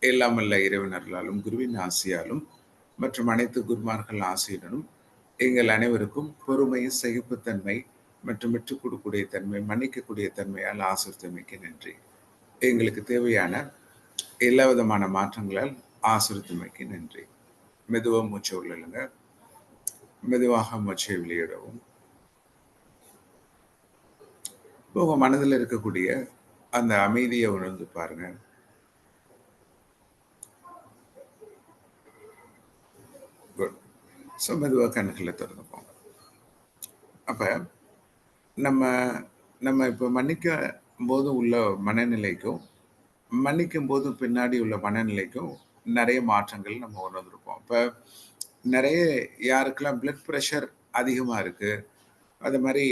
எல்லாமல்ல இறைவன் அருளாலும் குருவின் ஆசையாலும் மற்றும் அனைத்து குருமார்கள் ஆசையுடனும் எங்கள் அனைவருக்கும் பொறுமை, சகிப்புத்தன்மை, மற்றும் விட்டுக் கொடுக்கக்கூடிய தன்மை, மன்னிக்கக்கூடிய தன்மையால் ஆசீர்வதித்தமைக்கு நன்றி. எங்களுக்கு தேவையான எல்லா விதமான மாற்றங்களால் ஆசீர்வதித்தமைக்கு நன்றி. மெதுவாக மூச்சை உள்ளுங்க. மெதுவாக மூச்சை வெளியிடவும். உங்க மனதில் இருக்கக்கூடிய அந்த அமைதியை உணர்ந்து பாருங்க. குட். ஸோ மெதுவாக கண்களை திறந்துப்போம். அப்ப நம்ம நம்ம இப்போ மன்னிக்கும் போது உள்ள மனநிலைக்கும் மன்னிக்கும் போது பின்னாடி உள்ள மனநிலைக்கும் நிறைய மாற்றங்கள் நம்ம உணர்ந்திருப்போம். இப்போ நிறைய யாருக்கெல்லாம் பிளட் ப்ரெஷர் அதிகமா இருக்கு, அது மாதிரி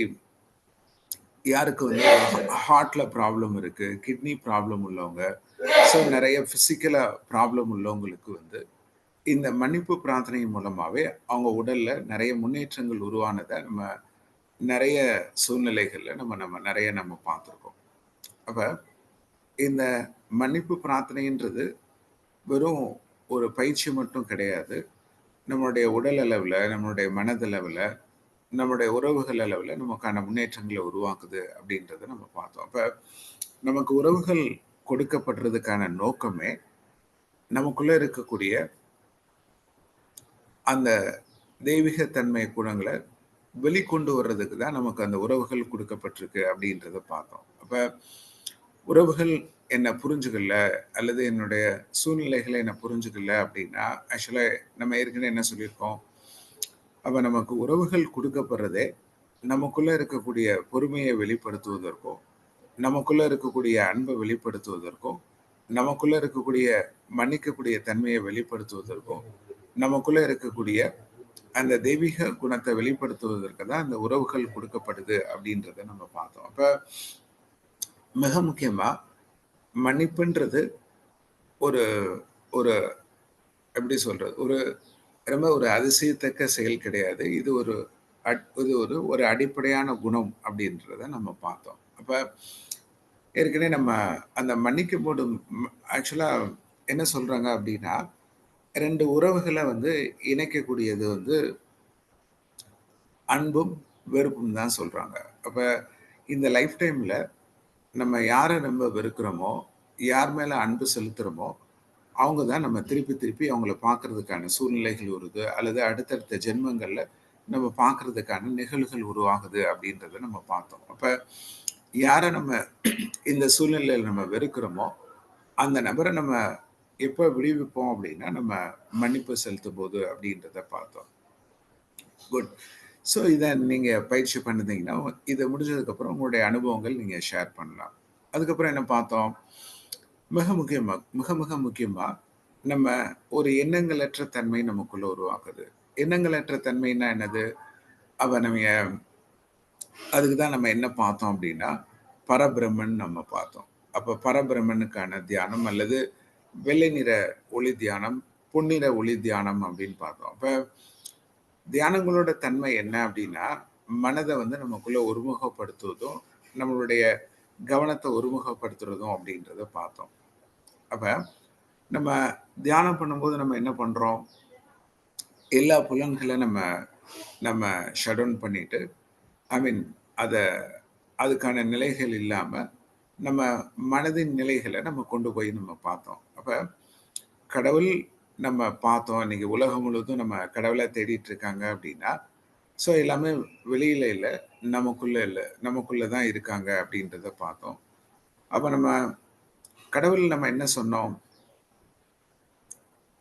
யாருக்கு வந்து ஹார்ட்ல ப்ராப்ளம் இருக்கு, கிட்னி ப்ராப்ளம் உள்ளவங்க, ஸோ நிறைய பிசிக்கலா ப்ராப்ளம் உள்ளவங்களுக்கு வந்து இந்த மன்னிப்பு பிரார்த்தனை மூலமாவே அவங்க உடல்ல நிறைய முன்னேற்றங்கள் உருவானதை நம்ம நிறைய சூழ்நிலைகள்ல நம்ம பார்த்துருக்கோம். அப்ப இந்த மன்னிப்பு பிரார்த்தனைன்றது வெறும் ஒரு பயிற்சி மட்டும் கிடையாது. நம்மளுடைய உடல் அளவுல, நம்மளுடைய மனதளவுல, நம்முடைய உறவுகள் அளவுல நமக்கான முன்னேற்றங்களை உருவாக்குது அப்படின்றத நம்ம பார்த்தோம். அப்ப நமக்கு உறவுகள் கொடுக்கப்படுறதுக்கான நோக்கமே நமக்குள்ள இருக்கக்கூடிய அந்த தெய்வீகத்தன்மை குணங்களை வெளிக்கொண்டு வர்றதுக்கு தான் நமக்கு அந்த உறவுகள் கொடுக்கப்பட்டிருக்கு அப்படின்றத பார்த்தோம். அப்ப உறவுகள் என்னை புரிஞ்சுக்கல அல்லது என்னுடைய சூழ்நிலைகளை என்னை புரிஞ்சுக்கல அப்படின்னா ஆக்சுவலா நம்ம ஏற்கனவே என்ன சொல்லியிருக்கோம், அப்ப நமக்கு உறவுகள் கொடுக்கப்படுறதே நமக்குள்ள இருக்கக்கூடிய பொறுமையை வெளிப்படுத்துவதற்கும், நமக்குள்ள இருக்கக்கூடிய அன்பை வெளிப்படுத்துவதற்கும், நமக்குள்ள இருக்கக்கூடிய மன்னிக்கக்கூடிய தன்மையை வெளிப்படுத்துவதற்கும், நமக்குள்ள இருக்கக்கூடிய அந்த தெய்வீக குணத்தை வெளிப்படுத்துவதற்கு தான் அந்த உறவுகள் கொடுக்கப்படுது அப்படின்றத நம்ம பார்த்தோம். அப்ப மிக முக்கியமா மன்னிப்புன்றது ஒரு ஒரு எப்படி சொல்றது, ஒரு ரொம்ப ஒரு அதிசயத்தக்க செயல் கிடையாது. இது ஒரு அடிப்படையான குணம் அப்படின்றத நம்ம பார்த்தோம். அப்ப ஏற்கனவே நம்ம அந்த மன்னிக்கும் போது ஆக்சுவலா என்ன சொல்றாங்க அப்படின்னா, 2 உறவுகளை வந்து இணைக்கக்கூடியது வந்து அன்பும் வெறுப்பும் தான் சொல்றாங்க. அப்ப இந்த லைஃப் டைம்ல நம்ம யாரை நம்ம வெறுக்கிறோமோ, யார் மேல அன்பு செலுத்துறோமோ, அவங்க தான் நம்ம திருப்பி திருப்பி அவங்கள பார்க்கறதுக்கான சூழ்நிலைகள் வருது, அல்லது அடுத்தடுத்த ஜென்மங்கள்ல நம்ம பார்க்கறதுக்கான நிகழ்வுகள் உருவாகுது அப்படின்றத நம்ம பார்த்தோம். அப்ப யாரை நம்ம இந்த சூழ்நிலையில நம்ம வெறுக்கிறோமோ, அந்த நபரை நம்ம எப்போ விடுவிப்போம் அப்படின்னா நம்ம மன்னிப்பு செலுத்தும் போது அப்படின்றத பார்த்தோம். குட். ஸோ இதை நீங்க பயிற்சி பண்ணிருந்தீங்கன்னா இதை முடிஞ்சதுக்கு அப்புறம் உங்களுடைய அனுபவங்கள் நீங்க ஷேர் பண்ணலாம். அதுக்கப்புறம் என்ன பார்த்தோம், மிக மிக முக்கியமா நம்ம ஒரு எண்ணங்களற்ற தன்மை நமக்குள்ள உருவாக்குது. எண்ணங்களற்ற தன்மைன்னா என்னது, நம்ம அதுக்கு தான் நம்ம என்ன பார்த்தோம் அப்படின்னா பரபிரம்மன் நம்ம பார்த்தோம். அப்ப பரபிரம்மனுக்கான தியானம் அல்லது வெள்ளை நிற ஒளி தியானம், பொன்னிற ஒளி தியானம் அப்படின்னு பார்த்தோம். அப்ப தியானங்களோட தன்மை என்ன அப்படின்னா மனதை வந்து நமக்குள்ள ஒருமுகப்படுத்துவதும் நம்மளுடைய கவனத்தை ஒருமுகப்படுத்துறதும் அப்படின்றத பார்த்தோம். அப்ப நம்ம தியானம் பண்ணும்போது நம்ம என்ன பண்றோம், எல்லா புலன்களை நம்ம ஷட் டவுன் பண்ணிட்டு அதுக்கான நிலைகள் இல்லாம நம்ம மனதின் நிலைகளை நம்ம கொண்டு போய் நம்ம பார்த்தோம். அப்ப கடவுள் நம்ம பார்த்தோம், இன்னைக்கு உலகம் முழுவதும் நம்ம கடவுளை தேடிட்டு இருக்காங்க அப்படின்னா ஸோ எல்லாமே வெளியில இல்லை, நமக்குள்ளதான் இருக்காங்க அப்படின்றத பார்த்தோம். அப்ப நம்ம கடவுள் நம்ம என்ன சொன்னோம்,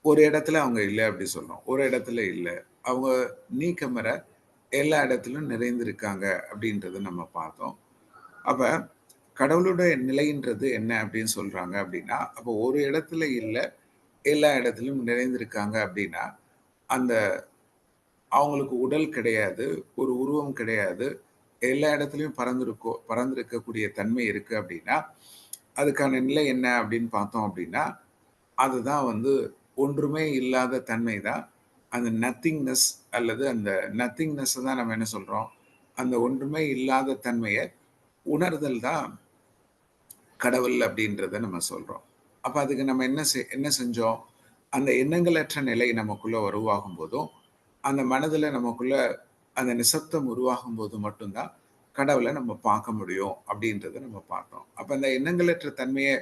ஒரு இடத்துல அவங்க இல்லை அப்படி சொன்னோம், ஒரு இடத்துல இல்லை, அவங்க நீக்கமர எல்லா இடத்திலும் நிறைந்திருக்காங்க அப்படின்றத நம்ம பார்த்தோம். அப்ப கடவுளுடைய நிலைன்றது என்ன அப்படின்னு சொல்றாங்க அப்படின்னா, அப்போ ஒரு இடத்துல இல்லை எல்லா இடத்திலும் நிறைந்திருக்காங்க அப்படின்னா அந்த அவங்களுக்கு உடல் கிடையாது, ஒரு உருவம் கிடையாது, எல்லா இடத்துலையும் பறந்திருக்கக்கூடிய தன்மை இருக்கு அப்படின்னா அதுக்கான நிலை என்ன அப்படின்னு பார்த்தோம் அப்படின்னா அதுதான் வந்து ஒன்றுமே இல்லாத தன்மை தான் அந்த நத்திங்னஸ், அல்லது அந்த நத்திங்னஸ் தான் நம்ம என்ன சொல்றோம், அந்த ஒன்றுமே இல்லாத தன்மையை உணர்தல் தான் கடவுள் அப்படின்றத நம்ம சொல்றோம். அப்ப அதுக்கு நம்ம என்ன செஞ்சோம், அந்த எண்ணங்களற்ற நிலை நமக்குள்ள உருவாகும் போதும் அந்த மனதுல நமக்குள்ள அந்த நிசப்தம் உருவாகும் போது மட்டும்தான் கடவுளை நம்ம பார்க்க முடியும் அப்படின்றத நம்ம பார்த்தோம். அப்ப அந்த எண்ணங்களற்ற தன்மையை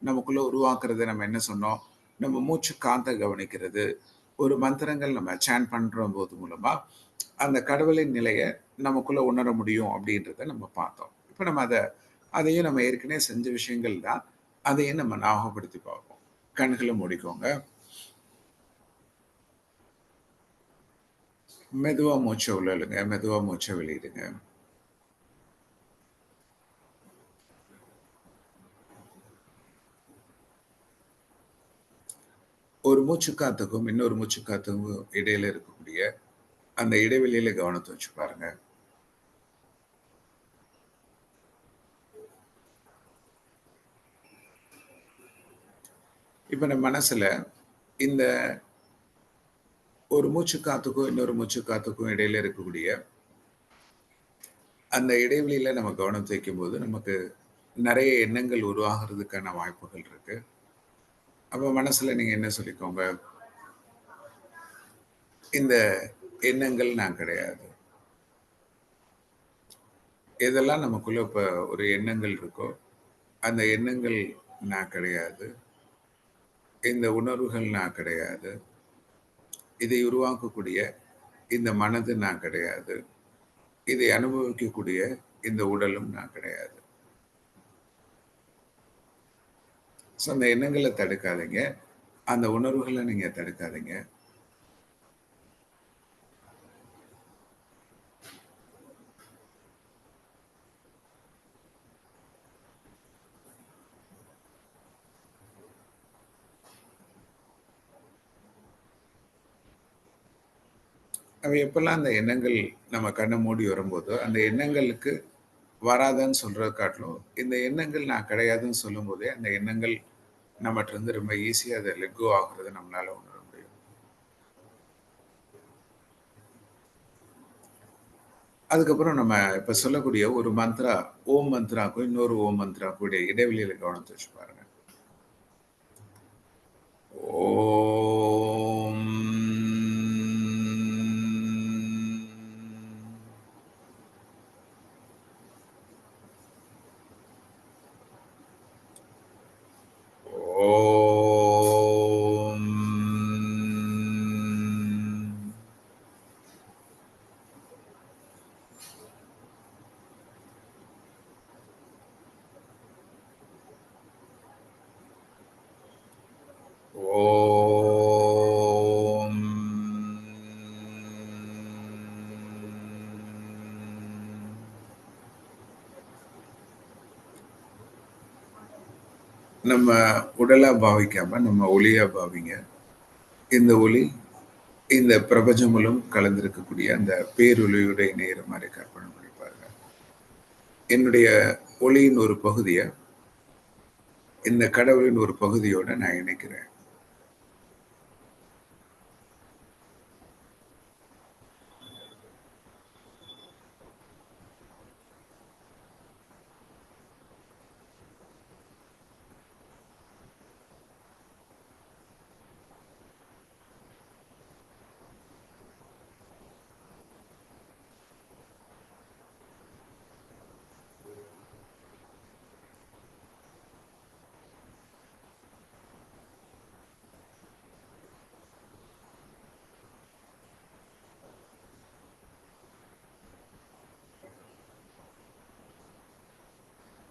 நமக்குள்ள உருவாக்குறது நம்ம என்ன சொன்னோம்? நம்ம மூச்சு காத்த கவனிக்கிறது, ஒரு மந்திரங்கள் நம்ம சான் பண்ற போது மூலமா அந்த கடவுளின் நிலையை நமக்குள்ள உணர முடியும் அப்படின்றத நம்ம பார்த்தோம். இப்ப நம்ம அதையும் நம்ம ஏற்கனவே செஞ்ச விஷயங்கள் தான். அதையும் நம்ம ஞாபகப்படுத்தி பார்ப்போம். கண்களை மூடிக்கோங்க. மெதுவா மூச்சை உள்ள இழுங்க, மெதுவா மூச்சை வெளியிடுங்க. ஒரு மூச்சு காத்துக்கும் இன்னொரு மூச்சு காத்துக்கும் இடையில இருக்கக்கூடிய அந்த இடைவெளியில கவனத்தை வச்சு பாருங்க. இப்ப நம்ம மனசுல இந்த ஒரு மூச்சு காத்துக்கும் இன்னொரு மூச்சு காத்துக்கும் இடையில இருக்கக்கூடிய அந்த இடைவெளியில நம்ம கவனத்தை வைக்கும் போது நமக்கு நிறைய எண்ணங்கள் உருவாகிறதுக்கான வாய்ப்புகள் இருக்கு. அப்ப மனசுல நீங்க என்ன சொல்லிக்கோங்க? இந்த எண்ணங்கள் நான் கிடையாது. எதெல்லாம் நமக்குள்ள இப்ப ஒரு எண்ணங்கள் இருக்கோ அந்த எண்ணங்கள் நான் கிடையாது. இந்த உணர்வுகள் நான் கிடையாது. இதை உருவாக்கக்கூடிய இந்த மனது நான் கிடையாது. இதை அனுபவிக்கக்கூடிய இந்த உடலும் நான் கிடையாது. ஸோ அந்த எண்ணங்களை தடுக்காதீங்க. அந்த உணர்வுகளை நீங்க தடுக்காதீங்க. அவ எப்பெல்லாம் அந்த எண்ணங்கள் நம்ம கண்ணை மூடி வரும்போதோ அந்த எண்ணங்களுக்கு வராதுன்னு சொல்றதை காட்டிலும் இந்த எண்ணங்கள் நான் கிடையாதுன்னு சொல்லும் போதே அந்த எண்ணங்கள் நம்மகிட்ட இருந்து ரொம்ப ஈஸியா அதை லெட் கோ ஆகுறதை நம்மளால உணர முடியும். அதுக்கப்புறம் நம்ம இப்ப சொல்லக்கூடிய ஒரு மந்த்ரா, ஓம் மந்த்ராக்கும் இன்னொரு ஓம் மந்த்ராக்கும் இடைவெளியில கவனத்தை வச்சு பாருங்க. ஓம் ஓம் ஓம் நம்ம உடலா பாவிக்காம நம்ம ஒளியா பாவிங்க. இந்த ஒளி இந்த பிரபஞ்சமும் கலந்திருக்கக்கூடிய அந்த பேரொளியோட இணையிற மாதிரி கற்பனை பண்ணி பாருங்க. என்னுடைய ஒளியின் ஒரு பகுதியை இந்த கடவுளின் ஒரு பகுதியோட நான் இணைக்கிறேன்.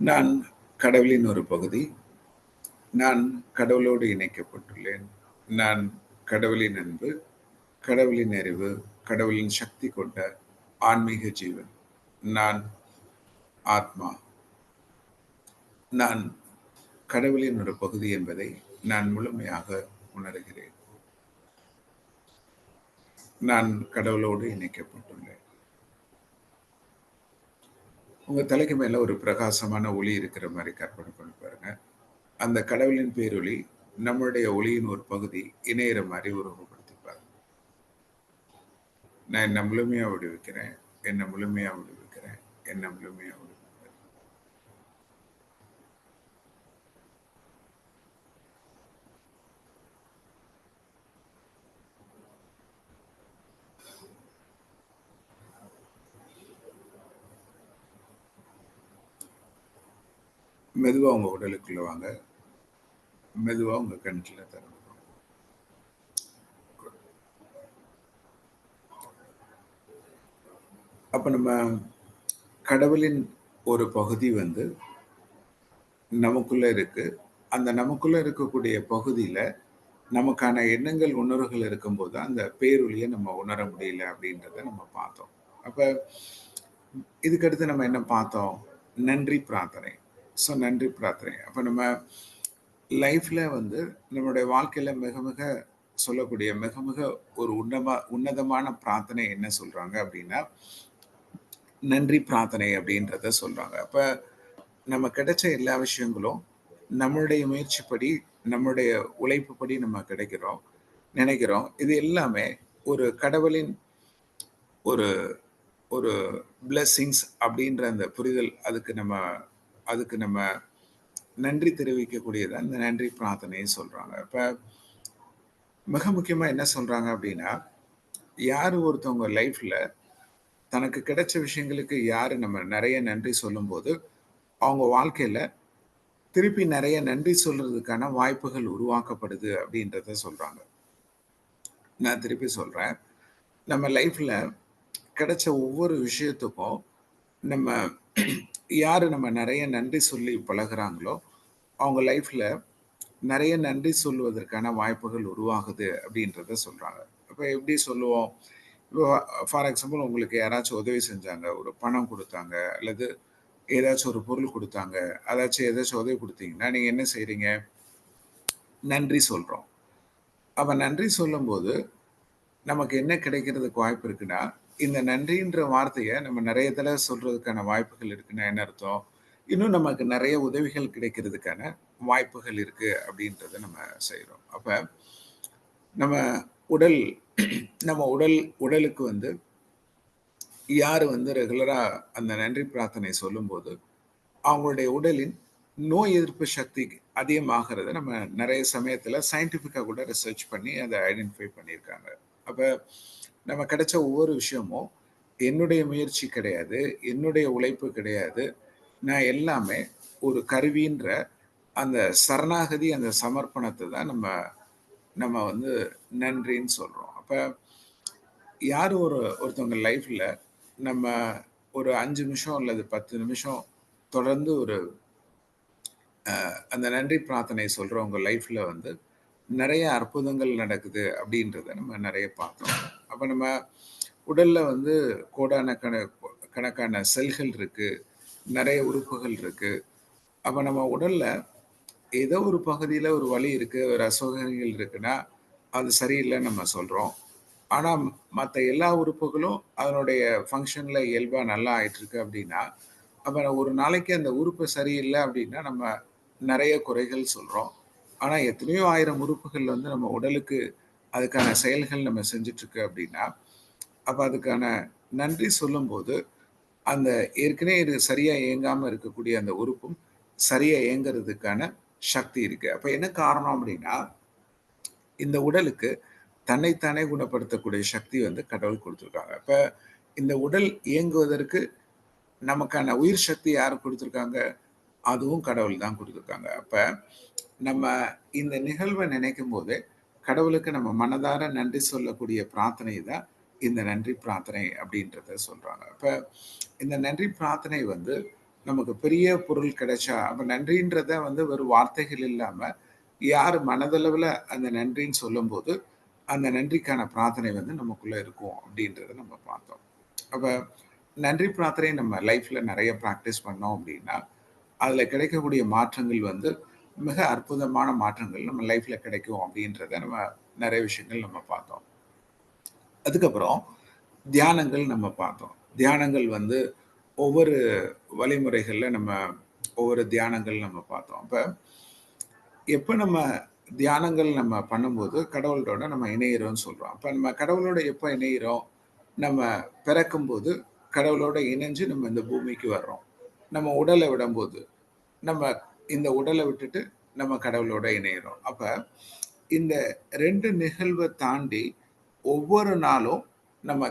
நான் கடவுளின் ஒரு பகுதி. நான் கடவுளோடு இணைக்கப்பட்டுள்ளேன். நான் கடவுளின் அன்பு, கடவுளின் அறிவு, கடவுளின் சக்தி கொண்ட ஆன்மீக ஜீவன். நான் ஆத்மா. நான் கடவுளின் ஒரு பகுதி என்பதை நான் முழுமையாக உணர்கிறேன். நான் கடவுளோடு இணைக்கப்பட்டுள்ளேன். உங்க தலைக்கு மேல ஒரு பிரகாசமான ஒளி இருக்கிற மாதிரி கற்பனை பண்ணி பாருங்க. அந்த கடவுளின் பேரொளி நம்மளுடைய ஒளியின் ஒரு பகுதி இணையிற மாதிரி உருவப்படுத்தி பாருங்க. நான் என்ன முழுமையா விடுவிக்கிறேன், என்ன முழுமையா விடுவிக்கிறேன், என்ன முழுமையா விடுவிக்கிறேன். மெதுவா உங்க உடலுக்குள்ள வாங்க. மெதுவா உங்க கண்களை திறந்து. அப்ப நம்ம கடவுளின் ஒரு பகுதி வந்து நமக்குள்ள இருக்கு. அந்த நமக்குள்ள இருக்கக்கூடிய பகுதியில நமக்கான எண்ணங்கள், உணர்வுகள் இருக்கும்போது அந்த பேரொளிய நம்ம உணர முடியல அப்படின்றத நம்ம பார்த்தோம். அப்ப இதுக்கடுத்து நம்ம என்ன பார்த்தோம்? நன்றி பிரார்த்தனை. ஸோ நன்றி பிரார்த்தனை. அப்ப நம்ம லைஃப்ல வந்து நம்மளுடைய வாழ்க்கையில மிக மிக சொல்லக்கூடிய மிக மிக ஒரு உன்னதமான பிரார்த்தனை என்ன சொல்றாங்க அப்படின்னா, நன்றி பிரார்த்தனை அப்படின்றத சொல்றாங்க. அப்ப நம்ம கிடைச்ச எல்லா விஷயங்களும் நம்மளுடைய முயற்சிப்படி, நம்மளுடைய உழைப்புப்படி நம்ம நினைக்கிறோம். இது எல்லாமே ஒரு கடவுளின் ஒரு ஒரு பிளெஸ்ஸிங்ஸ் அப்படின்ற அந்த புரிதல் அதுக்கு நம்ம நன்றி தெரிவிக்கக்கூடியது அந்த நன்றி பிரார்த்தனையை சொல்றாங்க. இப்ப மிக முக்கியமா என்ன சொல்றாங்க அப்படின்னா, யாரு ஒருத்தவங்க லைஃப்ல தனக்கு கிடைச்ச விஷயங்களுக்கு யாரு நம்ம நிறைய நன்றி சொல்லும்போது, அவங்க வாழ்க்கையில திருப்பி நிறைய நன்றி சொல்றதுக்கான வாய்ப்புகள் உருவாக்கப்படுது அப்படின்றத சொல்றாங்க. நான் திருப்பி சொல்றேன். நம்ம லைஃப்ல கிடைச்ச ஒவ்வொரு விஷயத்துக்கும் நம்ம யாரு நம்ம நிறைய நன்றி சொல்லி பழகுறாங்களோ, அவங்க லைஃப்ல நிறைய நன்றி சொல்லுவதற்கான வாய்ப்புகள் உருவாகுது அப்படின்றத சொல்றாங்க. அப்ப எப்படி சொல்லுவோம்? இப்போ ஃபார் எக்ஸாம்பிள் உங்களுக்கு யாராச்சும் உதவி செஞ்சாங்க. ஒரு பணம் குடுத்தாங்க, அல்லது ஏதாச்சும் ஒரு பொருள் குடுத்தாங்க. ஏதாச்சும் உதவி குடுத்தீங்கன்னா, நீங்க என்ன செய்றீங்க? நன்றி சொல்றோம். அப்ப நன்றி சொல்லும்போது, நமக்கு என்ன கிடைக்கிறதுக்கு வாய்ப்பு இருக்குன்னா, இந்த நன்றின்ற வார்த்தைய நம்ம நெறைய தடவ சொல்றதுக்கான வாய்ப்புகள் இருக்குன்னா என்ன அர்த்தம்? இன்னும் நமக்கு நெறைய உதவிகள் கிடைக்கிறதுக்கான வாய்ப்புகள் இருக்கு அப்படின்றத நம்ம செய்றோம். அப்ப நம்ம உடல் நம்ம உடலுக்கு வந்து யாரு வந்து ரெகுலரா அந்த நன்றி பிரார்த்தனை சொல்லும்போது, அவங்களுடைய உடலின் நோய் எதிர்ப்பு சக்தி அதிகமாகிறத நம்ம நெறைய சமயத்துல சயின்டிஃபிக்கா கூட ரிசர்ச் பண்ணி அத ஐடென்டிஃபை பண்ணியிருக்காங்க. அப்ப நம்ம கிடைச்ச ஒவ்வொரு விஷயமும் என்னுடைய முயற்சி கிடையாது, என்னுடைய உழைப்பு கிடையாது. நான் எல்லாமே ஒரு கருவின்ற அந்த சரணாகதி, அந்த சமர்ப்பணத்த தான் நம்ம வந்து நன்றின்னு சொல்றோம். அப்ப யாரு ஒருத்தவங்க லைஃப்ல நம்ம ஒரு 5 நிமிஷம் அல்லது 10 நிமிஷம் தொடர்ந்து அந்த நன்றி பிரார்த்தனை சொல்றவங்க லைஃப்ல வந்து நெறைய அற்புதங்கள் நடக்குது அப்படின்றத நம்ம நெறைய பார்த்தோம். அப்ப நம்ம உடல்ல வந்து கணக்கான செல்கள் இருக்கு, நெறைய உறுப்புகள் இருக்கு. அப்ப நம்ம உடல்ல ஏதோ ஒரு பகுதியில ஒரு வலி இருக்கு, ஒரு அசௌகரியங்கள் இருக்குன்னா, அது சரியில்லன்னு நம்ம சொல்றோம். ஆனா, மத்த எல்லா உறுப்புகளும் அதனுடைய ஃபங்ஷன்ல இயல்பா நல்லா ஆயிட்டிருக்கு அப்படின்னா, அப்ப ஒரு நாளைக்கு அந்த உறுப்பு சரியில்ல அப்படின்னா, நம்ம நெறைய குறைகள் சொல்றோம். ஆனா, எத்தனையோ 1000 உறுப்புகள் வந்து நம்ம உடலுக்கு அதுக்கான செயல்கள் நம்ம செஞ்சுட்ருக்கு அப்படின்னா, அப்ப அதுக்கான நன்றி சொல்லும்போது, அந்த ஏற்கனவே இது சரியா இயங்காம இருக்கக்கூடிய அந்த உறுப்பும் சரியா இயங்குறதுக்கான சக்தி இருக்கு. அப்ப என்ன காரணம் அப்படின்னா, இந்த உடலுக்கு தன்னைத்தானே குணப்படுத்தக்கூடிய சக்தி வந்து கடவுள் குடுத்திருக்காங்க. அப்ப இந்த உடல் இயங்குவதற்கு நமக்கான உயிர் சக்தி யாரு குடுத்திருக்காங்க? அதுவும் கடவுள் தான் குடுத்திருக்காங்க. அப்ப நம்ம இந்த நிகழ்வ நினைக்கும்போதே, கடவுளுக்கு நம்ம மனதார நன்றி சொல்லக்கூடிய பிரார்த்தனை தான் இந்த நன்றி பிரார்த்தனை அப்படின்றத சொல்றாங்க. அப்ப இந்த நன்றி பிரார்த்தனை வந்து நமக்கு பெரிய பொருள் கிடைச்சா, அப்ப நன்றின்றத வந்து வெறும் வார்த்தைகள் இல்லாம, யாரு மனதளவுல அந்த நன்றின்னு சொல்லும்போது, அந்த நன்றிக்கான பிரார்த்தனை வந்து நமக்குள்ள இருக்கும் அப்படின்றத நம்ம பார்த்தோம். அப்ப நன்றி பிரார்த்தனை நம்ம லைஃப்ல நெறைய பிராக்டிஸ் பண்ணோம் அப்படின்னா, அதுல கிடைக்கக்கூடிய மாற்றங்கள் வந்து மிக அற்புதமான மாற்றங்கள் நம்ம லைஃப்ல கிடைக்கும் அப்படின்றத நம்ம நெறைய விஷயங்கள் நம்ம பார்த்தோம். அதுக்கப்புறம் தியானங்கள் நம்ம பார்த்தோம். தியானங்கள் வந்து ஒவ்வொரு வழிமுறைகள்ல ஒவ்வொரு தியானங்கள் நம்ம பார்த்தோம். அப்ப எப்ப நம்ம தியானங்கள் நம்ம பண்ணும்போது கடவுளோட நம்ம இணையிறோம்னு சொல்றோம். அப்ப நம்ம கடவுளோட எப்ப இணையிறோம்? நம்ம பிறக்கும்போது கடவுளோட இணைஞ்சு நம்ம இந்த பூமிக்கு வர்றோம். நம்ம உடல விடும்போது, நம்ம இந்த உடல விட்டுட்டு நம்ம கடவுளோட இணையிறோம். அப்ப இந்த 2 நிகழ்வ தாண்டி ஒவ்வொரு நாளும் நம்ம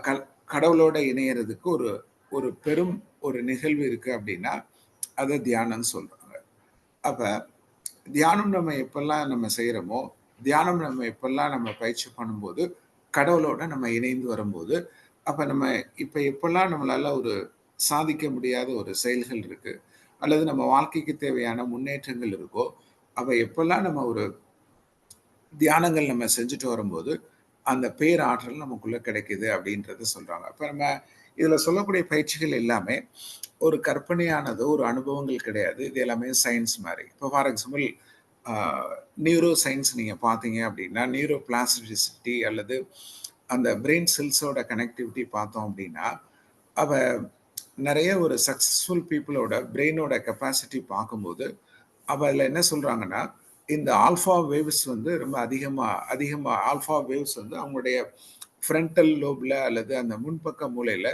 கடவுளோட இணையறதுக்கு ஒரு ஒரு பெரும் ஒரு நிகழ்வு இருக்கு அப்படின்னா, அத தியானம்னு சொல்றாங்க. அப்ப தியானம் நம்ம எப்பெல்லாம் நம்ம செய்யறோமோ, தியானம் நம்ம எப்பெல்லாம் நம்ம பயிற்சி பண்ணும்போது, கடவுளோட நம்ம இணைந்து வரும்போது, அப்ப நம்ம இப்ப எப்பெல்லாம் நம்மளால ஒரு சாதிக்க முடியாத ஒரு செயல்கள் இருக்கு, அல்லது நம்ம வாழ்க்கைக்கு தேவையான முன்னேற்றங்கள் இருக்கோ, அப்ப எப்பெல்லாம் நம்ம ஒரு தியானங்கள் நம்ம செஞ்சுட்டு வரும்போது, அந்த பேராற்றல் நமக்குள்ள கிடைக்குது அப்படின்றத சொல்றாங்க. அப்ப நம்ம இதுல சொல்லக்கூடிய பயிற்சிகள் எல்லாமே ஒரு கற்பனையானதோ, ஒரு அனுபவங்கள் கிடையாது. இது எல்லாமே சயின்ஸ் மாரி. இப்போ ஃபார் எக்ஸாம்பிள் ஆ நியூரோ சயின்ஸ் நீங்க பார்த்தீங்க அப்படின்னா, நியூரோ பிளாஸ்டிசிட்டி அல்லது அந்த பிரெயின் செல்ஸோட கனெக்டிவிட்டி பார்த்தோம் அப்படின்னா, அவ நெறைய ஒரு சக்சஸ்ஃபுல் பீப்பிளோட பிரெயினோட கெப்பாசிட்டி பார்க்கும்போது, அப்ப அதுல என்ன சொல்றாங்கன்னா, இந்த ஆல்ஃபா வேவ்ஸ் வந்து ரொம்ப அதிகமா அதிகமா ஆல்ஃபா வேவ்ஸ் வந்து அவங்களுடைய ஃப்ரண்டல் லோப்ல அல்லது அந்த முன்பக்க மூலையில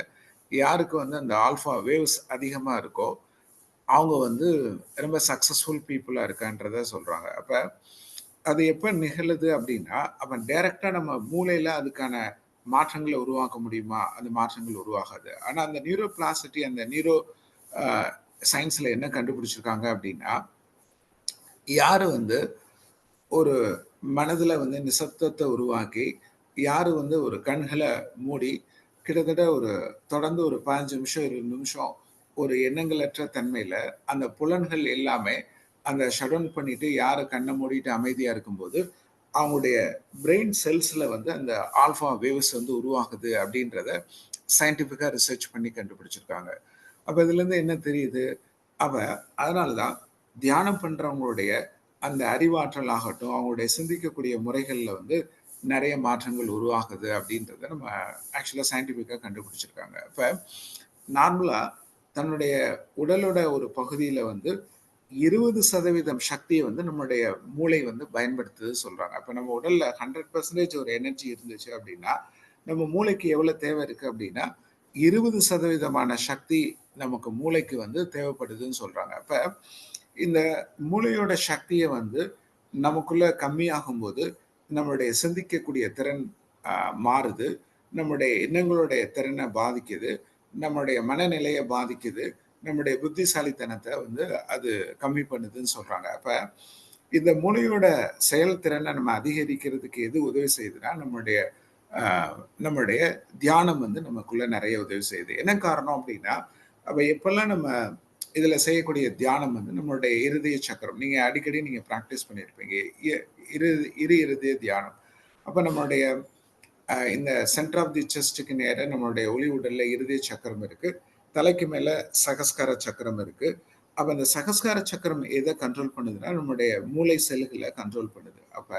யாருக்கு வந்து அந்த ஆல்ஃபா வேவ்ஸ் அதிகமா இருக்கோ, அவங்க வந்து ரொம்ப சக்சஸ்ஃபுல் பீப்புளா இருக்கான்றத சொல்றாங்க. அப்ப அது எப்ப நிகழுது அப்படின்னா, அப்ப டைரக்ட்டா நம்ம மூளையில அதுக்கான மாற்றங்கள உருவாக்க முடியுமா? அந்த மாற்றங்கள் உருவாகாது. ஆனா அந்த நியூரோ பிளாஸ்டிசிட்டி அந்த நியூரோ அ சயன்ஸ்ல என்ன கண்டுபிடிச்சிருக்காங்க அப்படின்னா, யாரு வந்து ஒரு மனதுல வந்து நிசப்தத்த உருவாக்கி, யாரு வந்து ஒரு கண்கள மூடி, கிட்டத்தட்ட ஒரு தொடர்ந்து ஒரு 15 நிமிஷம், 20 நிமிஷம் ஒரு எண்ணங்களற்ற தன்மையில, அந்த புலன்கள் எல்லாமே அந்த ஷட் டவுன் பண்ணிட்டு, யாரு கண்ண மூடிட்டு அமைதியா இருக்கும்போது, அவங்களுடைய பிரெயின் செல்ஸ்ல வந்து அந்த ஆல்ஃபா வேவ்ஸ் வந்து உருவாகுது அப்படின்றத சயின்டிஃபிக்கா ரிசர்ச் பண்ணி கண்டுபிடிச்சிருக்காங்க. அப்ப இதுலருந்து என்ன தெரியுது? அப்ப அதனால தான் தியானம் பண்றவங்களுடைய அந்த அறிவாற்றல் ஆகட்டும், அவங்களுடைய சிந்திக்கக்கூடிய முறைகள்ல வந்து நெறைய மாற்றங்கள் உருவாகுது அப்படின்றத நம்ம ஆக்சுவலா சயின்டிஃபிக்கா கண்டுபிடிச்சிருக்காங்க. இப்ப நார்மலா தன்னுடைய உடலோட ஒரு பகுதியில வந்து 20% சக்திய வந்து நம்முடைய மூளை வந்து பயன்படுத்துது சொல்றாங்க. அப்ப நம்ம உடல்ல 100% ஒரு எனர்ஜி இருந்துச்சு அப்படின்னா, நம்ம மூளைக்கு எவ்வளவு தேவை இருக்கு அப்படின்னா, 20% சக்தி நமக்கு மூளைக்கு வந்து தேவைப்படுதுன்னு சொல்றாங்க. அப்ப இந்த மூளையோட சக்திய வந்து நமக்குள்ள கம்மியாகும்போது, நம்மளுடைய சிந்திக்கக்கூடிய திறன் மாறுது. நம்முடைய எண்ணங்களுடைய திறன பாதிக்குது. நம்முடைய மனநிலைய பாதிக்குது. நம்முடைய புத்திசாலித்தனத்த வந்து அது கம்மி பண்ணுதுன்னு சொல்றாங்க. அப்ப இந்த மூளையோட செயல்திறன நம்ம அதிகரிக்கிறதுக்கு எது உதவி செய்யுதுன்னா, அ நம்முடைய தியானம் வந்து நமக்குள்ள நெறைய உதவி செய்யுது. என்ன காரணம் அப்டின்னா, அப்ப எப்பல்லாம் நம்ம இதுல செய்யக்கூடிய தியானம் வந்து நம்மளுடைய இருதய சக்கரம். நீங்க அடிக்கடி நீங்க பிராக்டிஸ் பண்ணியிருப்பீங்க. இ இரு இரு இருதய தியானம். அப்ப நம்மளுடைய இந்த சென்டர் ஆஃப் தி செஸ்ட்க்கு நேரா நம்மளுடைய ஒளி உடல்ல இருதய சக்கரம் இருக்கு. தலைக்கு மேல சகஸ்கார சக்கரம் இருக்கு. அப்ப அந்த சகஸ்கார சக்கரம் எத கண்ட்ரோல் பண்ணுதுன்னா, நம்முடைய மூளை செல்கள கண்ட்ரோல் பண்ணுது. அப்ப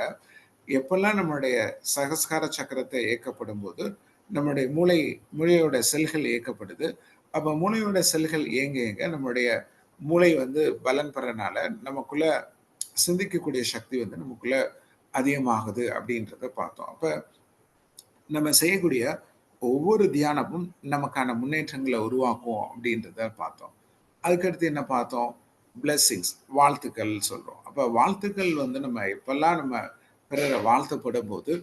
எப்பல்லாம் நம்முடைய சகஸ்கார சக்கரத்தை இயக்கப்படும்போது, நம்முடைய மூளையோட செல்கள் இயக்கப்படுது. அப்ப மூளையோட செல்கள் இயங்க இயங்க நம்முடைய மூளை வந்து பலன் பெறனால, நமக்குள்ள சிந்திக்கக்கூடிய சக்தி வந்து நமக்குள்ள அதிகமாகுது அப்படின்றத பார்த்தோம். அப்ப நம்ம செய்யக்கூடிய ஒவ்வொரு தியானமும் நமக்கான முன்னேற்றங்கள உருவாக்கும் அப்படின்றத பார்த்தோம். அதுக்கடுத்து என்ன பார்த்தோம்? பிளெஸ்ஸிங்ஸ் வாழ்த்துக்கள் சொல்றோம். அப்ப வாழ்த்துக்கள் வந்து நம்ம எப்பல்லாம் நம்ம பிறர வாழ்த்தப்படும்போது,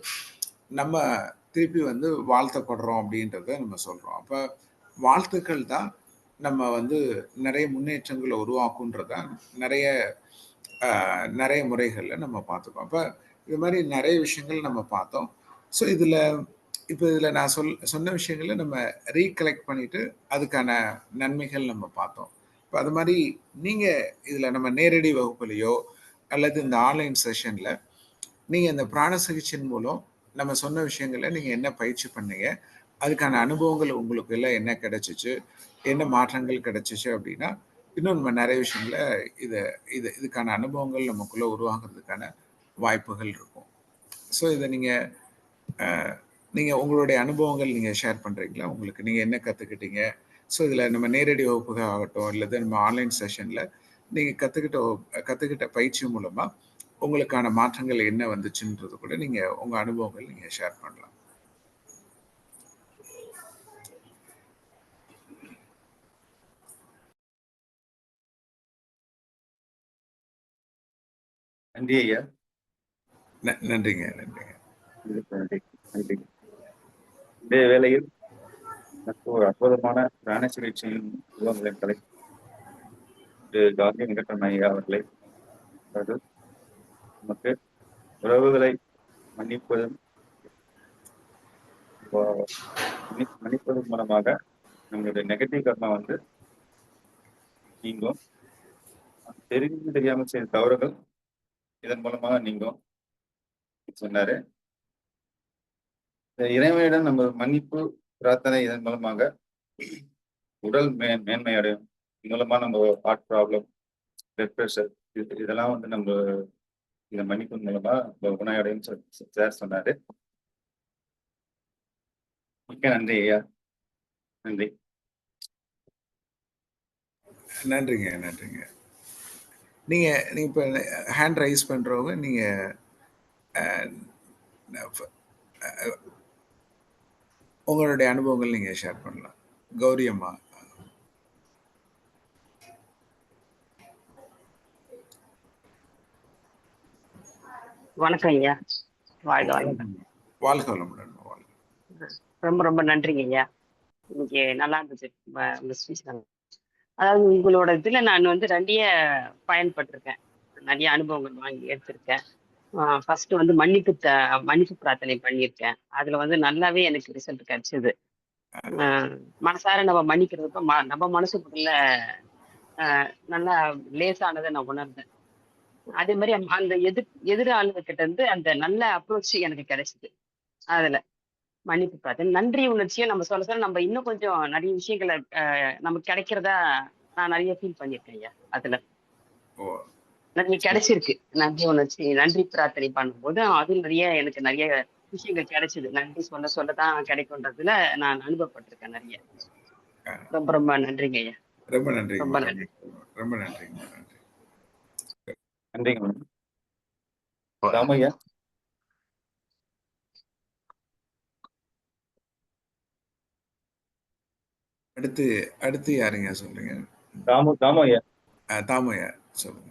நம்ம திருப்பி வந்து வாழ்த்தப்படுறோம் அப்படின்றத நம்ம சொல்றோம். அப்ப வாழ்த்துக்கள் தான் நம்ம வந்து நெறைய முன்னேற்றங்கள உருவாக்குன்றத நெறைய நெறைய முறைகள்ல நம்ம பார்த்துருக்கோம். அப்ப இது மாரி நெறைய விஷயங்கள் நம்ம பார்த்தோம். ஸோ இதுல நான் சொன்ன விஷயங்கள நம்ம ரீகலெக்ட் பண்ணிட்டு, அதுக்கான நன்மைகள் நம்ம பார்த்தோம். இப்ப அது மாரி நீங்க இதுல நம்ம நேரடி வகுப்புலயோ, அல்லது இந்த ஆன்லைன் செஷன்ல நீங்க இந்த பிராண சிகிச்சையின் மூலம் நம்ம சொன்ன விஷயங்கள நீங்க என்ன பயிற்சி பண்ணீங்க? அதுக்கான அனுபவங்கள் உங்களுக்கு எல்லாம் என்ன கிடைச்சுச்சு? என்ன மாற்றங்கள் கிடைச்சுச்சு அப்படின்னா, இன்னும் நம்ம நெறைய விஷயங்கள இத இத இதுக்கான அனுபவங்கள் நமக்குள்ள உருவாகுறதுக்கான வாய்ப்புகள் இருக்கும். ஸோ இத நீங்க அ நீங்க உங்களுடைய அனுபவங்கள் நீங்க ஷேர் பண்றீங்களா? உங்களுக்கு நீங்க என்ன கத்துக்கிட்டீங்க? ஸோ இதுல நம்ம நேரடி வகுப்புகள் ஆகட்டும், அல்லது நம்ம ஆன்லைன் செஷன்ல நீங்க கத்துக்கிட்ட பயிற்சி மூலமா உங்களுக்கான மாற்றங்கள் என்ன வந்துச்சுன்றது கூட நீங்க உங்க அனுபவங்கள் நீங்க ஷேர் பண்ணலாம். நன்றி ஐயா. நன்றிங்க, நன்றிங்க. நன்றி. நன்றி. இன்றைய வேளையில் எனக்கு ஒரு அற்புதமான பிராண சிகிச்சையின் உருவங்களை திரு காந்தி வெங்கட்ரமன் ஐயா அவர்களை அதாவது நமக்கு உறவுகளை மன்னிப்பதன் மன்னிப்பதன் மூலமாக நம்மளுடைய நெகட்டிவ் கர்மா வந்து நீங்கும். தெரிஞ்சு தெரியாம செய்த தவறுகள் இதன் மூலமாக நீங்கும் சொன்னாரு. இறைவனிடம் நம்ம மன்னிப்பு பிரார்த்தனை இதன் மூலமாக உடல் மேன்மை அடையும். மூலமா நம்ம ஹார்ட் ப்ராப்ளம், பிளட் ப்ரெஷர் இதெல்லாம் வந்து நம்ம இந்த மன்னிப்பு மூலமா குணம் அடையும் சார் சொன்னாரு. மிக்க நன்றி ஐயா. நன்றி. நன்றிங்க, நன்றிங்க. நீங்க இப்ப ஹேண்ட் ரைஸ் பண்றவங்க நீங்க உங்களுடைய அனுபவங்கள் நீங்க ஷேர் பண்ணலாம். கௌரி அம்மா. வணக்கம் ஐயா. வாழ்க வளமுடன். வாழ்க வளமுடன். ரொம்ப ரொம்ப நன்றிங்க ஐயா. இன்னைக்கு நல்லா இருந்துச்சு உங்க ஸ்பீச். அதாவது உங்களோட இதுல நான் வந்து நிறைய பயன்பட்டிருக்கேன், நிறைய அனுபவங்கள் வாங்கி எடுத்திருக்கேன். ஃபர்ஸ்ட் வந்து மன்னிப்பு பிரார்த்தனை பண்ணியிருக்கேன். அதுல வந்து நல்லாவே எனக்கு ரிசல்ட் கிடைச்சது. மனசார நம்ம மன்னிக்கிறதுப்ப நம்ம மனசுக்குள்ள நல்லா லேசானதை நான் உணர்ந்தேன். அதே மாதிரி அந்த எதிர் ஆளுங்க கிட்ட இருந்து அந்த நல்ல அப்ரோச் எனக்கு கிடைச்சது. அதுல மன்னிப்பு பிரார்த்தனை, நன்றி உணர்ச்சியும் நம்ம சொல்ல நம்ம இன்னும் கொஞ்சம் நிறைய விஷயங்களை நமக்கு கிடைக்கிறதா நான் நிறைய ஃபீல் பண்ணியிருக்கேன் ஐயா. அதுல நிறைய கிடைச்சிருக்கு. நன்றி உணர்ச்சி, நன்றி பிரார்த்தனை பண்ணும்போது அது எனக்கு நிறைய விஷயங்கள் கிடைச்சது. நன்றி சொல்லதான் கிடைக்கும்ன்றதுல நான் அனுபவப்பட்டிருக்கேன் நிறைய. ரொம்ப ரொம்ப நன்றிங்க ஐயா. ரொம்ப நன்றி. ரொம்ப நன்றி. ரொம்ப நன்றிங்க. நன்றிங்க. ராமையா. அடுத்து யாருங்க சொல்றீங்க? தாமையா. தாமையா சொல்லுங்க.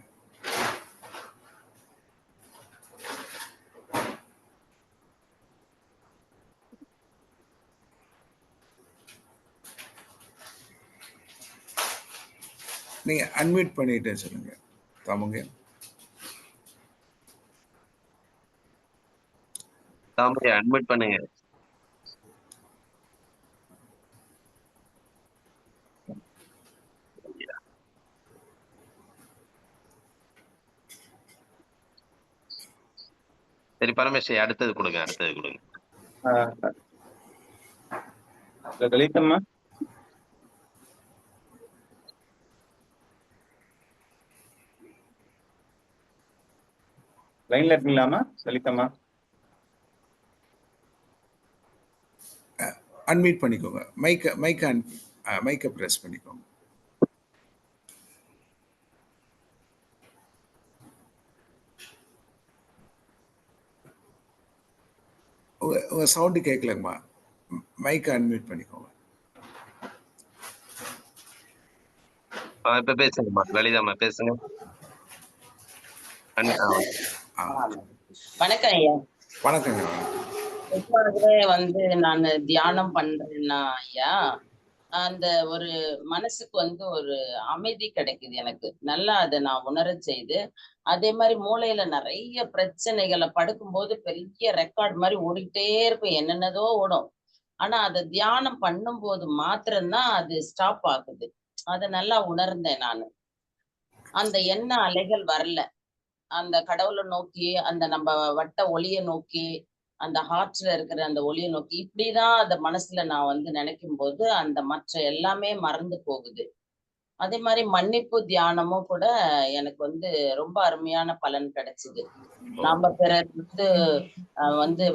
நீங்க அன்மியூட் பண்ணிட்டு சொல்லுங்க தாமுங்க. தாமையா அட்மிட் பண்ணுங்க. சரி பரமேஸ்வரி, அடுத்தது கொடுங்க. லலிதம்மா. லைன்ல இருக்கீங்களாமா லலிதம்மா? அன்மியூட் பண்ணிக்கோங்க. மைக்க பிரஸ் பண்ணிக்கோங்க. உங்க சவுண்ட் கேட்கலங்கம்மா. மைக்க அன்மியூட் பண்ணிக்கோங்க. இப்ப பேசுங்கம்மா லலிதாம்மா, பேசுங்க. வணக்கம் ஐயா. வணக்கங்க. எப்பொழுதே வந்து நான் தியானம் பண்றேன்னா ஐயா, அந்த ஒரு மனசுக்கு வந்து ஒரு அமைதி கிடைக்குது எனக்கு. நல்லா அதை நான் உணர செய்து, அதே மாதிரி மூளையில நிறைய பிரச்சனைகளை படுக்கும்போது பெரிய ரெக்கார்ட் மாதிரி ஓடிக்கிட்டே இருக்கும், என்னென்னதோ ஓடும். ஆனா அதை தியானம் பண்ணும்போது மாத்திரம்தான் அது ஸ்டாப் ஆகுது. அதை நல்லா உணர்ந்தேன் நானு. அந்த எண்ண அலைகள் வரல. அந்த கடவுளை நோக்கி, அந்த நம்ம வட்ட ஒளியை நோக்கி, அந்த ஹார்ட்ல இருக்கிற அந்த ஒளியை நோக்கி, இப்படிதான் அந்த மனசுல நான் வந்து நினைக்கும் போது அந்த மற்ற எல்லாமே மறந்து போகுது. அதே மாதிரி மன்னிப்பு தியானமும் கூட எனக்கு வந்து ரொம்ப அருமையான பலன் கிடைச்சது. நாம பிறர் வந்து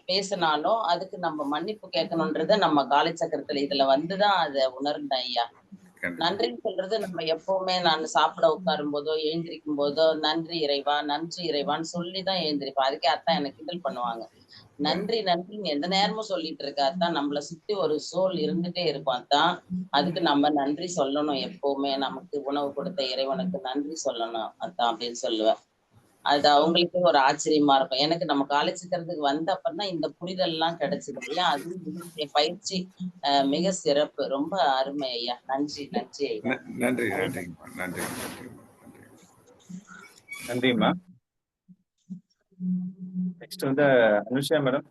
பேசினாலும் அதுக்கு நம்ம மன்னிப்பு கேட்கணுன்றத நம்ம காலை சக்கரத்துல இதுல வந்துதான் அதை உணர்ந்தேன் ஐயா. நன்றின்னு சொல்றது நம்ம எப்பவுமே நான் சாப்பிட உட்காரும் போதோ எழுந்திருக்கும் போதோ நன்றி இறைவான்னு சொல்லிதான் எழுந்திருப்பேன். அதுக்கே அத்தான் எனக்கு கிண்டல் பண்ணுவாங்க. நன்றி நன்றின்னு எந்த நேரமும் சொல்லிட்டு இருக்க அத்தான். நம்மளை சுத்தி ஒரு சோல் இருந்துட்டே இருக்கும் அத்தான். அதுக்கு நம்ம நன்றி சொல்லணும். எப்பவுமே நமக்கு உணவு கொடுத்த இறைவனுக்கு நன்றி சொல்லணும் அத்தான் அப்படின்னு சொல்லுவேன். அது அவங்களுக்கே ஒரு ஆச்சரியமா இருக்கும். எனக்கு நம்ம காலேஜ் இருக்கிறதுக்கு வந்த அப்புறம் இந்த புரிதல் எல்லாம் கிடைச்சது ஐயா. அது பயிற்சி மிக சிறப்பு. ரொம்ப அருமை ஐயா. நன்றி ஐயா. நன்றி. நன்றிம்மா. நெக்ஸ்ட் வந்து அனுஷா மேடம்.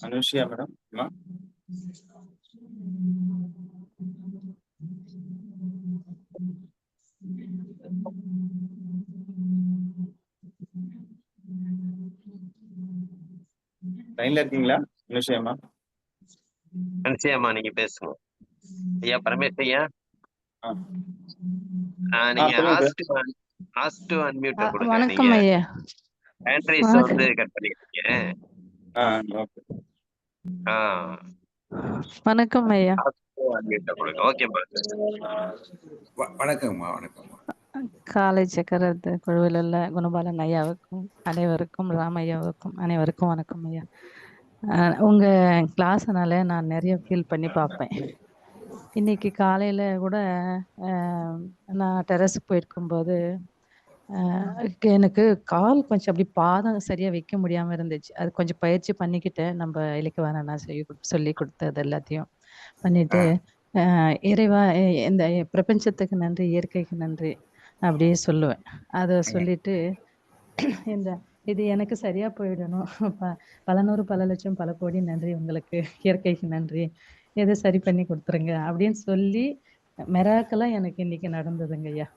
அனுஷியா மேடம். அம்மா. லைன்ல இருக்கீங்களா அனுஷியாம்மா? நிச்சயமா நீங்க பேசுங்க. ஐயா பரமேஷ் ஐயா, ஆ. நீங்க சொல்லுங்க ஆஸ்ட் டு அன்மியூட்ட கொடுங்க. நீங்க வணக்கம் ஐயா. ஹேண்ட் ரைஸ் வணக்கம். வந்து கட் பண்ணிருக்கீங்க. ஓகே. வணக்கம் ஐயா. ஆஸ்ட் டு அன்மியூட்ட கொடுங்க. ஓகேப்பா. வணக்கம்மா. வணக்கம்மா. காலை சக்கரத்து குழுவில் உள்ள குணபாலன் ஐயாவுக்கும் அனைவருக்கும் ராமையாவுக்கும் அனைவருக்கும் வணக்கம் ஐயா. உங்க கிளாஸ்னால நான் நிறைய ஃபீல் பண்ணி பார்ப்பேன். இன்னைக்கு காலையில கூட நான் டெரஸுக்கு போயிருக்கும்போது எனக்கு கால் கொஞ்சம் அப்படி பாதம் சரியா வைக்க முடியாம இருந்துச்சு. அது கொஞ்சம் பயிற்சி பண்ணிக்கிட்டேன். நம்ம இலக்குவான சொல்லி கொடுத்தது எல்லாத்தையும் பண்ணிட்டு இறைவா இந்த பிரபஞ்சத்துக்கு நன்றி, இயற்கைக்கு நன்றி அப்படியே சொல்லுவேன். அதை சொல்லிட்டு இது எனக்கு சரியா போயிடணும். பல நூறு பல லட்சம் பல கோடி நன்றி உங்களுக்கு, இயற்கைக்கு நன்றி, எதை சரி பண்ணி கொடுத்துருங்க அப்படின்னு சொல்லி மிராக்கலா எனக்கு இன்னைக்கு நடந்ததுங்க ஐயா.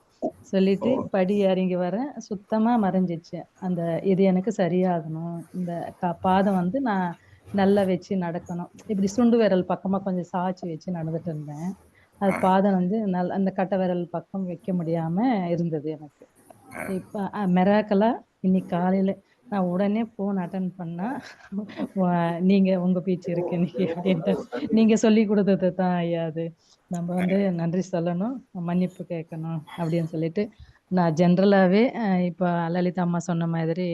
சொல்லிட்டு படி இறங்கி வரேன், சுத்தமா மறைஞ்சிச்சு. அந்த இது எனக்கு சரியாகணும், இந்த பாதம் வந்து நான் நல்லா வச்சு நடக்கணும். இப்படி சுண்டு விரல் பக்கமா கொஞ்சம் சாய்ச்சி வச்சு நடந்துட்டு இருந்தேன். அது பாதம் வந்து அந்த கட்டை விரல் பக்கம் வைக்க முடியாம இருந்தது எனக்கு. இப்ப மிராக்கலா இன்னைக்கு காலையில நான் உடனே போன் அட்டன் பண்ணா நீங்க உங்க பேச்சு இருக்கு இன்னைக்கு அப்படின்ட்டு நீங்க சொல்லி கொடுத்தது தான் ஐயா. அது நம்ம வந்து நன்றி சொல்லணும், மன்னிப்பு கேட்கணும் அப்படின்னு சொல்லிட்டு நான் ஜென்ரலாவே இப்போ லலிதா அம்மா சொன்ன மாதிரி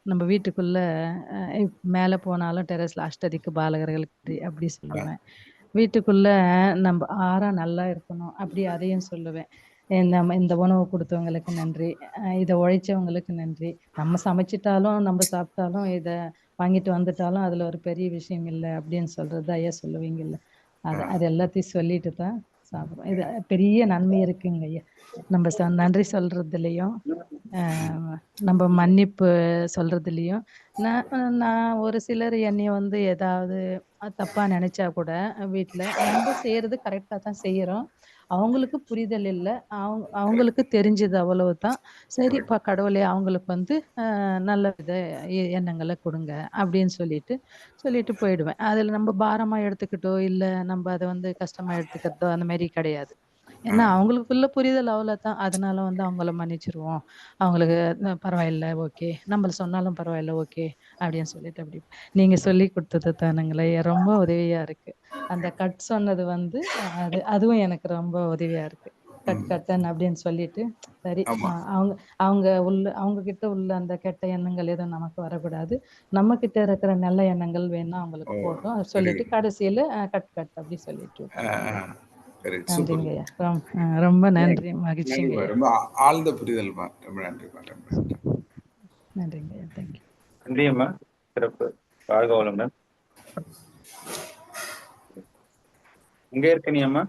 நம்ம வீட்டுக்குள்ள மேலே போனாலும் டெரஸ்ல அஷ்டதிக்கு பாலகர்களுக்கு அப்படி சொல்லுவேன். வீட்டுக்குள்ள நம்ம ஆறா நல்லா இருக்கணும் அப்படி அதையும் சொல்லுவேன். இந்த உணவு கொடுத்தவங்களுக்கு நன்றி, இதை உழைச்சவங்களுக்கு நன்றி. நம்ம சமைச்சிட்டாலும் நம்ம சாப்பிட்டாலும் இதை வாங்கிட்டு வந்துட்டாலும் அதுல ஒரு பெரிய விஷயம் இல்லை அப்படின்னு சொல்றது ஐயா சொல்லுவீங்கல்ல, அது எல்லாத்தையும் சொல்லிட்டு தான் சாப்பிடுறோம். இது பெரிய நன்மை இருக்குங்க ஐயா. நம்ம நன்றி சொல்றதுலயும் நம்ம மன்னிப்பு சொல்றதுலயும் நான் ஒரு சிலர் என்னைய வந்து ஏதாவது தப்பா நினைச்சா கூட வீட்டுல நம்ம செய்யறது கரெக்டா தான் செய்யறோம், அவங்களுக்கு புரிதல் இல்லை, அவங்களுக்கு தெரிஞ்சது அவ்வளவுதான். சரிப்பா கடவுளே அவங்களுக்கு வந்து நல்ல வித எண்ணங்களை கொடுங்க அப்படின்னு சொல்லிட்டு போயிடுவேன். அதுல நம்ம பாரமா எடுத்துக்கிட்டோ இல்ல நம்ம அதை வந்து கஷ்டமா எடுத்துக்கிறதோ அந்த மாதிரி கிடையாது. ஏன்னா அவங்களுக்குள்ள புரிதல் அவ்வளவுதான். அதனால வந்து அவங்கள மன்னிச்சிருவோம், அவங்களுக்கு பரவாயில்ல ஓகே, நம்மள சொன்னாலும் பரவாயில்ல ஓகே அப்படின்னு சொல்லிட்டு அப்படி நீங்க சொல்லி கொடுத்தது தானுங்களே ரொம்ப உதவியா இருக்கு. அந்த கட் சொன்னது வந்து அதுவும் எனக்கு ரொம்ப உதவியா இருக்கு. கட்டன் அப்படின்னு சொல்லிட்டு சரி அவங்க கிட்ட உள்ள அந்த கெட்ட எண்ணங்கள் எதுவும் நமக்கு வரக்கூடாது, நம்ம கிட்ட இருக்கிற நல்ல எண்ணங்கள் வேணா அவங்களுக்கு போட்டோம் சொல்லிட்டு கடைசியில கட் அப்படி சொல்லிட்டு நன்றிங்க ஐயா. ரொம்ப நன்றி, மகிழ்ச்சிங்க. ரொம்ப ஆழ்ந்த புரிதல்மா. ரொம்ப நன்றிமா. நன்றிங்க ஐயா. தேங்க்யூ. நன்றியம்மா. சிறப்பு. வாழ்க வளமுடன். இங்க இருக்க நீ அம்மா.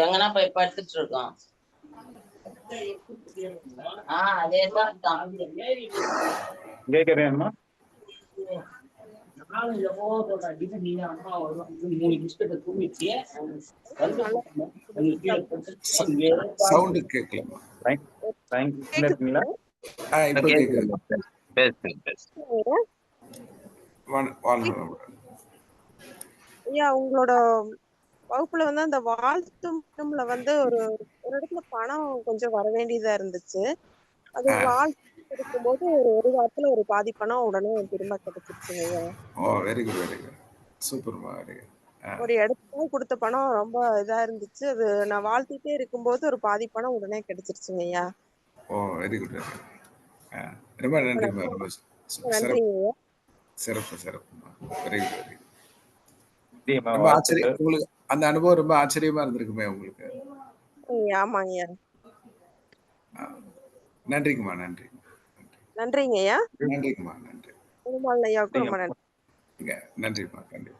எங்கன்னா போய் படுத்துட்டு இருக்கோம். அதேதான் இங்க இருக்கிறேன்மா. சவுண்ட் கேட்கலமா. இருக்கீங்களா? இப்ப கேக்குது. ஐயா உங்களோட வகுப்புல வந்து அந்த வாழ்த்து மட்டும்ல வந்து ஒரு இடத்துல பணம் கொஞ்சம் வர வேண்டியதா இருந்துச்சு. அது வாழ்த்து இருக்கும்போது ஒரு வாரத்துல ஒரு பாதி பணம் உடனே திரும்ப கிடைச்சிருச்சுங்க ஐயா. Very good very good. சூப்பர்மா. Very good. ஒரு இடத்துல கொடுத்த பணம் ரொம்ப இதா இருந்துச்சு, அது நான் வாழ்த்திட்டே இருக்கும்போது ஒரு பாதி பணம் உடனே கிடைச்சிருச்சுங்க ஐயா. Very good. ரொம்ப நன்றிமா. ரொம்ப நன்றிங்க ஐயா. சிறப்பு சிறப்புமா. Very good very good. உங்களுக்கு அந்த அனுபவம் ரொம்ப ஆச்சரியமா இருந்திருக்குமே உங்களுக்கு. ஆமாங்கய்யா. நன்றிங்கம்மா, நன்றி. நன்றிங்கய்யா. நன்றிங்கம்மா, நன்றி. பெருமாள் ஐயாவுக்கு ரொம்ப நன்றி. நன்றிம்மா, கண்டிப்பா.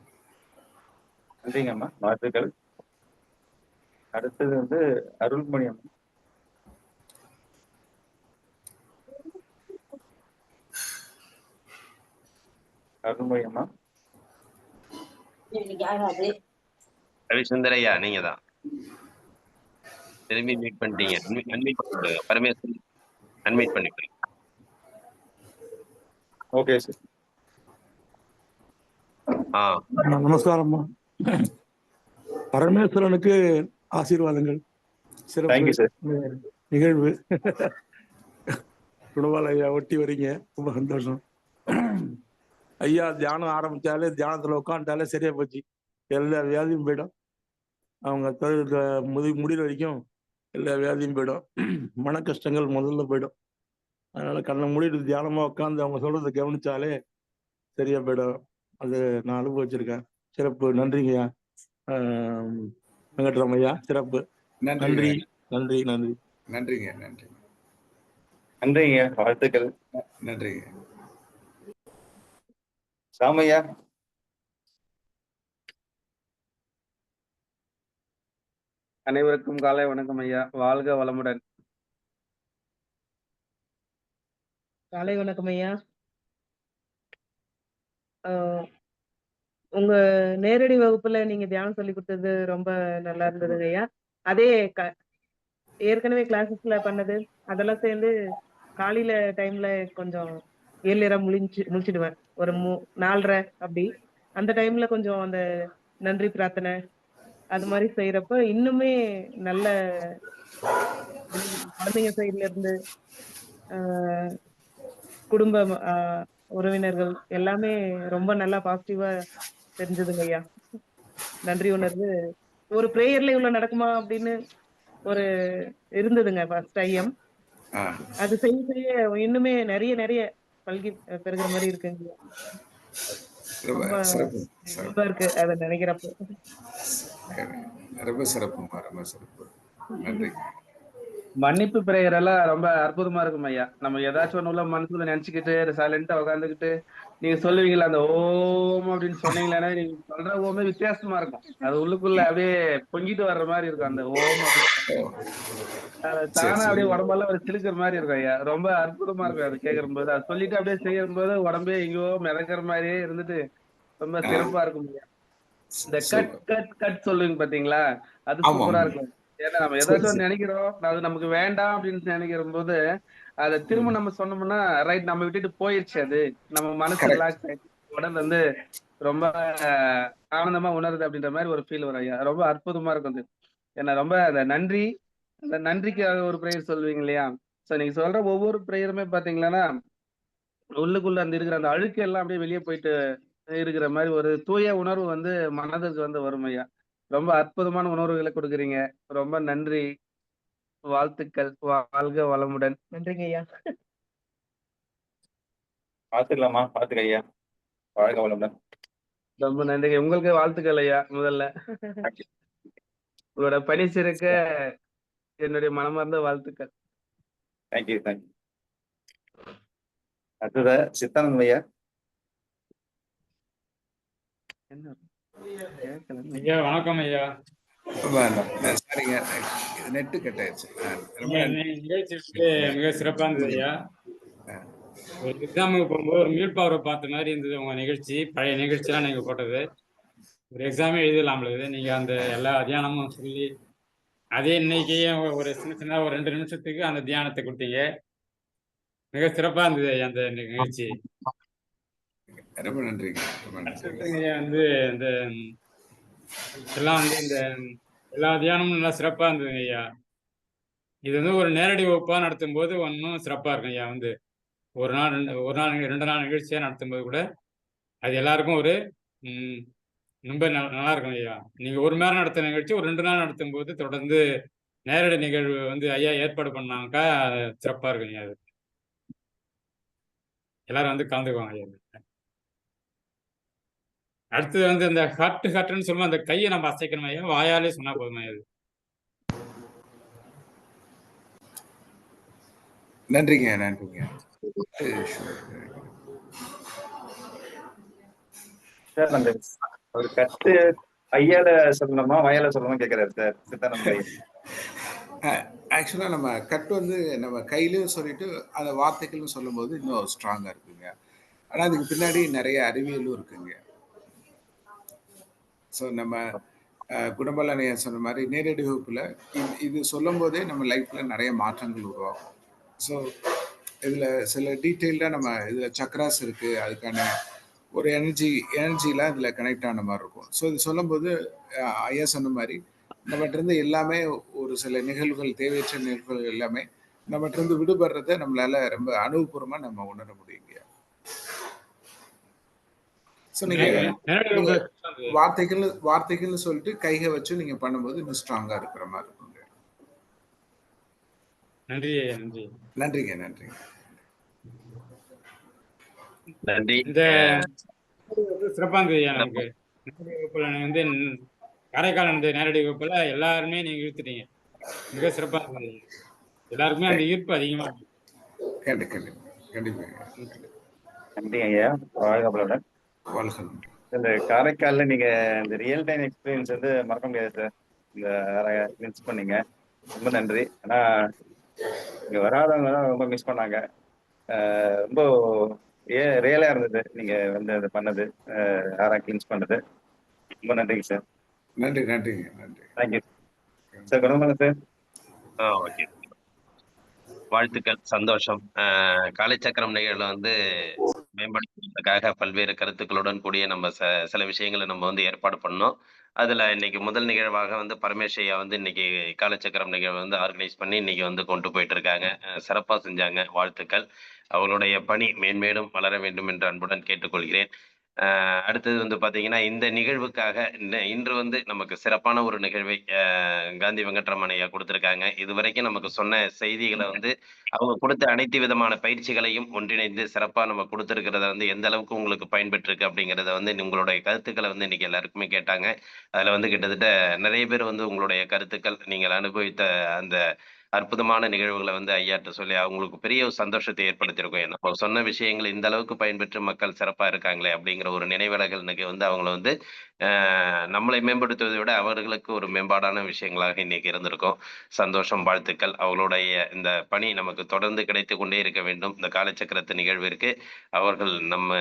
நன்றிங்கம்மா, வாழ்த்துக்கள். அடுத்தது வந்து அருள்மொழி அம்மா. அருள்மொழி அம்மா. ரவிசுந்தர் ஐயா நீங்க தான் திரும்பி மீட் பண்ணிட்டீங்க. அன்மீட் பண்ணிவிடுங்க. பரமேஸ்வரி அன்மீட் பண்ணிவிடுங்க. Okay sir. நமஸ்காரம்மா. பரமேஸ்வரனுக்கு ஆசீர்வாதங்கள். சிறப்பு தேங்க்யூ சார். நிகழ்வு. குணவால் ஐயா ஒட்டி வரீங்க, ரொம்ப சந்தோஷம். ஐயா தியானம் ஆரம்பிச்சாலே, தியானத்துல உட்காந்துட்டாலே சரியா போச்சு. எல்லா வியாதியும் போயிடும். அவங்க முடிவு வரைக்கும் எல்லா வியாதியும் போயிடும். மன கஷ்டங்கள் முதல்ல போயிடும். அதனால கண்ணை மூடிட்டு தியானமா உட்காந்து அவங்க சொல்றதை கவனிச்சாலே சரியா போயிடும். அது நான் அனுபவிச்சிருக்கேன். சிறப்பு. நன்றிங்கய்யா. வெங்கட்ராமையா சிறப்பு. நன்றி நன்றி நன்றி நன்றிங்க, நன்றி. நன்றிங்க, வாழ்த்துக்கள். நன்றிங்க. சாமையா. அனைவருக்கும் காலை வணக்கம் ஐயா. வாழ்க வளமுடன். காலை வணக்கம் ஐயா. உங்க நேரடி வகுப்புல நீங்க தியானம் சொல்லி கொடுத்தது ரொம்ப நல்லா இருந்ததுங்க ஐயா. அதே ஏற்கனவே கிளாஸஸ்ல பண்ணது அதெல்லாம் சேர்ந்து காலையில டைம்ல கொஞ்சம் ஏர்லியரா முழிச்சிடுவேன். ஒரு 4:30 அப்படி. அந்த டைம்ல கொஞ்சம் அந்த நன்றி பிரார்த்தனை அது மாதிரி செய்யறப்ப இன்னுமே நல்ல குழந்தைங்க சைட்ல இருந்து குடும்ப உறவினர்கள் எல்லாமே ரொம்ப நல்லா பாசிட்டிவா தெரிஞ்சதுங்க ஐயா. நன்றி உணர்வு ஒரு பிரேயர்ல இவ்வளவு நடக்குமா அப்படின்னு ஒரு இருந்ததுங்க ஃபர்ஸ்ட் டைம். அது செய்ய இன்னுமே நிறைய நிறைய பல்கி பெருகிற மாதிரி இருக்குங்க. ரொம்ப இருக்கு அதை நினைக்கிறப்போ. ரொம்ப சிறப்புமா, ரொம்ப சிறப்பு. நன்றி. மன்னிப்பு பிரேயர் எல்லாம் ரொம்ப அற்புதமா இருக்கும் ஐயா. நம்ம ஏதாச்சும் ஒண்ணு உள்ள மனசுல நினைச்சுக்கிட்டு சைலண்டா உட்காந்துக்கிட்டு நீங்க சொல்லுவீங்களா அந்த ஓம் அப்படின்னு சொன்னீங்களா, நீங்க சொல்ற ஓமே வித்தியாசமா இருக்கும். அது உள்ளுக்குள்ள அப்படியே பொங்கிட்டு வர்ற மாதிரி இருக்கும் அந்த ஓம். தானா அப்படியே உடம்பெல்லாம் ஒரு சிலுக்கிற மாதிரி இருக்கும் ஐயா. ரொம்ப அற்புதமா இருக்கும் அது கேட்கிற போது. அது சொல்லிட்டு அப்படியே செய்யும் போது உடம்பே எங்கேயோ மிதக்கிற மாதிரியே இருந்துட்டு ரொம்ப சிறப்பா இருக்கும் ஐயா. இந்த கட் கட் கட் சொல்லுவீங்க பாத்தீங்களா, அது சூப்பரா இருக்கும். ஏன்னா நம்ம ஏதாச்சும் நினைக்கிறோம், அது நமக்கு வேண்டாம் அப்படின்னு நினைக்கிற போது அதை திரும்ப நம்ம சொன்னோம்னா ரைட் நம்ம விட்டுட்டு போயிடுச்சு. அது நம்ம மனசு ரிலாக்ஸ் ஆயிடுச்சு, உடல் வந்து ரொம்ப ஆனந்தமா உணருது அப்படின்ற மாதிரி ஒரு ஃபீல் வரும் ஐயா. ரொம்ப அற்புதமா இருக்கும் அது. ஏன்னா ரொம்ப அந்த நன்றி, அந்த நன்றிக்காக ஒரு பிரேயர் சொல்லுவீங்க இல்லையா. சோ நீங்க சொல்ற ஒவ்வொரு பிரேயருமே பாத்தீங்கன்னா உள்ளுக்குள்ள அந்த இருக்கிற அந்த அழுக்கு எல்லாம் அப்படியே வெளியே போயிட்டு இருக்கிற மாதிரி ஒரு தூய உணர்வு வந்து மனதுக்கு வந்து வரும் ஐயா. ரொம்ப அற்புதமான உணர்வுகளை கொடுக்குறீங்க. ரொம்ப நன்றி. வாழ்த்துக்கள். வாழ்க வளமுடன். நன்றிங்க ஐயா. பார்த்துக்கலாமா? பார்த்துக்க ஐயா. வாழ்க வளமுடன். ரொம்ப நன்றிங்க. உங்களுக்கு வாழ்த்துக்கள் ஐயா. முதல்ல உங்களோட பணி சிறக்க என்னுடைய மனமார்ந்த வாழ்த்துக்கள். Thank you thank you. அடுத்தது சித்தானந்த் ஐயா. ஐயா வணக்கம் ஐயா. சரிங்க, நெட்டு கட் ஆயிடுச்சு. நிகழ்ச்சி மிக சிறப்பா இருந்தது ஐயா. ஒரு எக்ஸாமுக்கு போகும்போது ஒரு மீட் பவரை பார்த்த மாதிரி இருந்தது உங்க நிகழ்ச்சி. பழைய நிகழ்ச்சியெல்லாம் நீங்க போட்டது ஒரு எக்ஸாமே எழுதலாம்ல. நீங்க அந்த எல்லா தியானமும் சொல்லி அதே இன்னைக்கு ஒரு சின்ன ஒரு 2 நிமிஷத்துக்கு அந்த தியானத்தை கொடுத்தீங்க. மிக சிறப்பா இருந்தது ஐயா அந்த நிகழ்ச்சி. ரொம்ப நன்றிங்க. வந்து இந்த எல்லாம் வந்து இந்த எல்லா தியானமும் நல்லா சிறப்பா இருந்ததுங்க ஐயா. இது வந்து ஒரு நேரடி வகுப்பா நடத்தும் போது ஒன்றும் சிறப்பா இருக்கும் ஐயா. வந்து ஒரு நாள் 2 நாள் நிகழ்ச்சியா நடத்தும் போது கூட அது எல்லாருக்கும் ஒரு ரொம்ப நல்லா இருக்கும் ஐயா. நீங்க 1 மணி நேரம் நடத்துற நிகழ்ச்சி ஒரு 2 நாள் நடத்தும் போது தொடர்ந்து நேரடி நிகழ்வு வந்து ஐயா ஏற்பாடு பண்ணாங்கக்கா சிறப்பா இருக்கும் ஐயா. அது எல்லாரும் வந்து கலந்துக்குவாங்க ஐயா. அடுத்தது வந்து இந்த ஹட்டுன்னு சொல்லுவோம், அந்த கையை நம்ம அசைக்கணும் ஐயா, வாயாலே சொன்னா போதுமா இது? நன்றிங்க, நன்றிங்க. சார் அந்த ஒரு கட்டு ஐயால சொல்லணுமா வாயால சொல்லணுமா கேட்கிறாரு சார் சித்தானந்த ஐயா. ஆக்சுவலா நம்ம கட் வந்து நம்ம கையிலயும் சொல்லிட்டு அந்த வார்த்தைகளும் சொல்லும்போது இன்னும் ஸ்ட்ராங்கா இருக்குங்க. ஆனா அதுக்கு பின்னாடி நிறைய அறிவியலும் இருக்குங்க. ஸோ நம்ம குணபலனையா சொன்ன மாதிரி நேரடி வகுப்புல இது சொல்லும் போதே நம்ம லைஃப்ல நிறைய மாற்றங்கள் உருவாகும். ஸோ இதுல சில டீட்டெயில்டா நம்ம இதுல சக்ராஸ் இருக்கு, அதுக்கான ஒரு எனர்ஜிலாம் இதுல கனெக்ட் ஆன மாதிரி இருக்கும். ஸோ இது சொல்லும்போது ஐயா சொன்ன மாதிரி நம்மகிட்ட இருந்து எல்லாமே ஒரு சில நிகழ்வுகள், தேவையற்ற நிகழ்வுகள் எல்லாமே நம்மகிட்ட இருந்து விடுபடுறத நம்மளால ரொம்ப அனுபவபூர்வமா நம்ம உணர முடியுங்க. ஸோ நீங்க வார்த்தைகள்னு சொல்லிட்டு கைகை வச்சு நீங்க பண்ணும்போது இன்னும் ஸ்ட்ராங்கா இருக்கிற மாதிரி இருக்குங்க. நன்றி நன்றி. நன்றிங்க, நன்றிங்க. நன்றி. இந்த சிறப்பா இருந்தது ஐயா. நமக்கு நேரடி வகுப்புல வந்து காரைக்கால் நடந்த நேரடி வகுப்புல எல்லாருமே நீங்க இழுத்துட்டீங்க, மிக சிறப்பா இருந்தது. எல்லாருக்குமே அந்த ஈர்ப்பு அதிகமா இருக்கு. கண்டிப்பா. நன்றி ஐயா. வாழ்க இந்த காரைக்காலில் நீங்க இந்த ரியல் டைம் எக்ஸ்பீரியன்ஸ் வந்து மறக்க முடியாது சார். இந்த மிஸ் பண்ணீங்க, ரொம்ப நன்றி. ஆனா இங்க வராதவங்க தான் ரொம்ப மிஸ் பண்ணாங்க. ரொம்ப ரியலா இருந்தது நீங்க வந்து அது பண்ணது, கிளீன்ஸ் பண்ணது. ரொம்ப நன்றிங்க சார். நன்றிங்க. Thank you sir. குணமல்ல சார். ஓகே, வாழ்த்துக்கள், சந்தோஷம். காலைச்சக்கரம் நிகழ்வுல வந்து மேம்படுத்துவதற்காக பல்வேறு கருத்துக்களுடன் கூடிய நம்ம சில விஷயங்களை நம்ம வந்து ஏற்பாடு பண்ணோம். அதுல இன்னைக்கு முதல் நிகழ்வாக வந்து பரமேஷ் ஐயா வந்து இன்னைக்கு காலச்சக்கரம் நிகழ்வு வந்து ஆர்கனைஸ் பண்ணி இன்னைக்கு வந்து கொண்டு போயிட்டு இருக்காங்க. சிறப்பா செஞ்சாங்க, வாழ்த்துக்கள். அவங்களுடைய பணி மேன்மேலும் வளர வேண்டும் என்று அன்புடன் கேட்டுக்கொள்கிறேன். அடுத்தது வந்து பாத்தீங்கன்னா, இந்த நிகழ்வுக்காக இன்று வந்து நமக்கு சிறப்பான ஒரு நிகழ்வை காந்தி வெங்கட்ராமன் ஐயா கொடுத்திருக்காங்க. இதுவரைக்கும் நமக்கு சொன்ன செய்திகளை வந்து அவங்க கொடுத்த அனைத்து விதமான பயிற்சிகளையும் ஒன்றிணைந்து சிறப்பா நம்ம கொடுத்திருக்கிறத வந்து எந்த அளவுக்கு உங்களுக்கு பயன்பெற்றிருக்கு அப்படிங்கிறத வந்து உங்களுடைய கருத்துக்களை வந்து இன்னைக்கு எல்லாருக்குமே கேட்டாங்க. அதுல வந்து கிட்டத்தட்ட நிறைய பேர் வந்து உங்களுடைய கருத்துக்கள், நீங்கள் அனுபவித்த அந்த அற்புதமான நிகழ்வுகளை வந்து ஐயாட்ட சொல்லி அவங்களுக்கு பெரிய ஒரு சந்தோஷத்தை ஏற்படுத்தியிருக்கும். நம்ம சொன்ன விஷயங்கள் இந்த அளவுக்கு பயன்பெற்று மக்கள் சிறப்பா இருக்காங்களே அப்படிங்கிற ஒரு நினைவலைகள் இன்னைக்கு வந்து அவங்கள வந்து நம்மளை மேம்படுத்துவதை விட அவர்களுக்கு ஒரு மேம்பாடான விஷயங்களாக இன்னைக்கு இருந்திருக்கும். சந்தோஷம், வாழ்த்துக்கள். அவங்களுடைய இந்த பணி நமக்கு தொடர்ந்து கிடைத்து கொண்டே இருக்க வேண்டும். இந்த காலச்சக்கரத்து நிகழ்விற்கு அவர்கள் நம்ம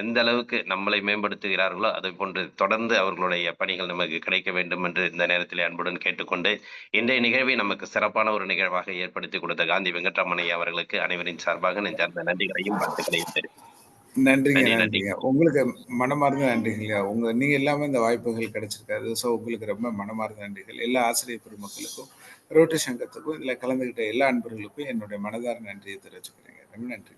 எந்த அளவுக்கு நம்மளை மேம்படுத்துகிறார்களோ அதை போன்று தொடர்ந்து அவர்களுடைய பணிகள் நமக்கு கிடைக்க வேண்டும் என்று இந்த நேரத்தில் அன்புடன் கேட்டுக்கொண்டு, இன்றைய நிகழ்வை நமக்கு சிறப்பான ஒரு நிகழ்வாக ஏற்படுத்தி கொடுத்த காந்தி வெங்கட்ராமன் ஐயா அவர்களுக்கு அனைவரின் சார்பாக நெஞ்சார்ந்த நன்றிகளையும் வாழ்த்துக்களையும் தெரிவித்துக் நன்றிங்க. உங்களுக்கு மனமார்ந்த நன்றிகள். நீங்க இல்லாம இந்த வாய்ப்புகள் கிடைச்சிருக்காது. ஸோ உங்களுக்கு ரொம்ப மனமார்ந்த நன்றிகள். எல்லா ஆசிரியர் பெருமக்களுக்கும், ரோட்டரி சங்கத்துக்கும், இதுல கலந்துகிட்ட எல்லா அன்பர்களுக்கும் என்னுடைய மனதார நன்றியை தெரிவிச்சுக்கிறேங்க. ரொம்ப நன்றிங்க.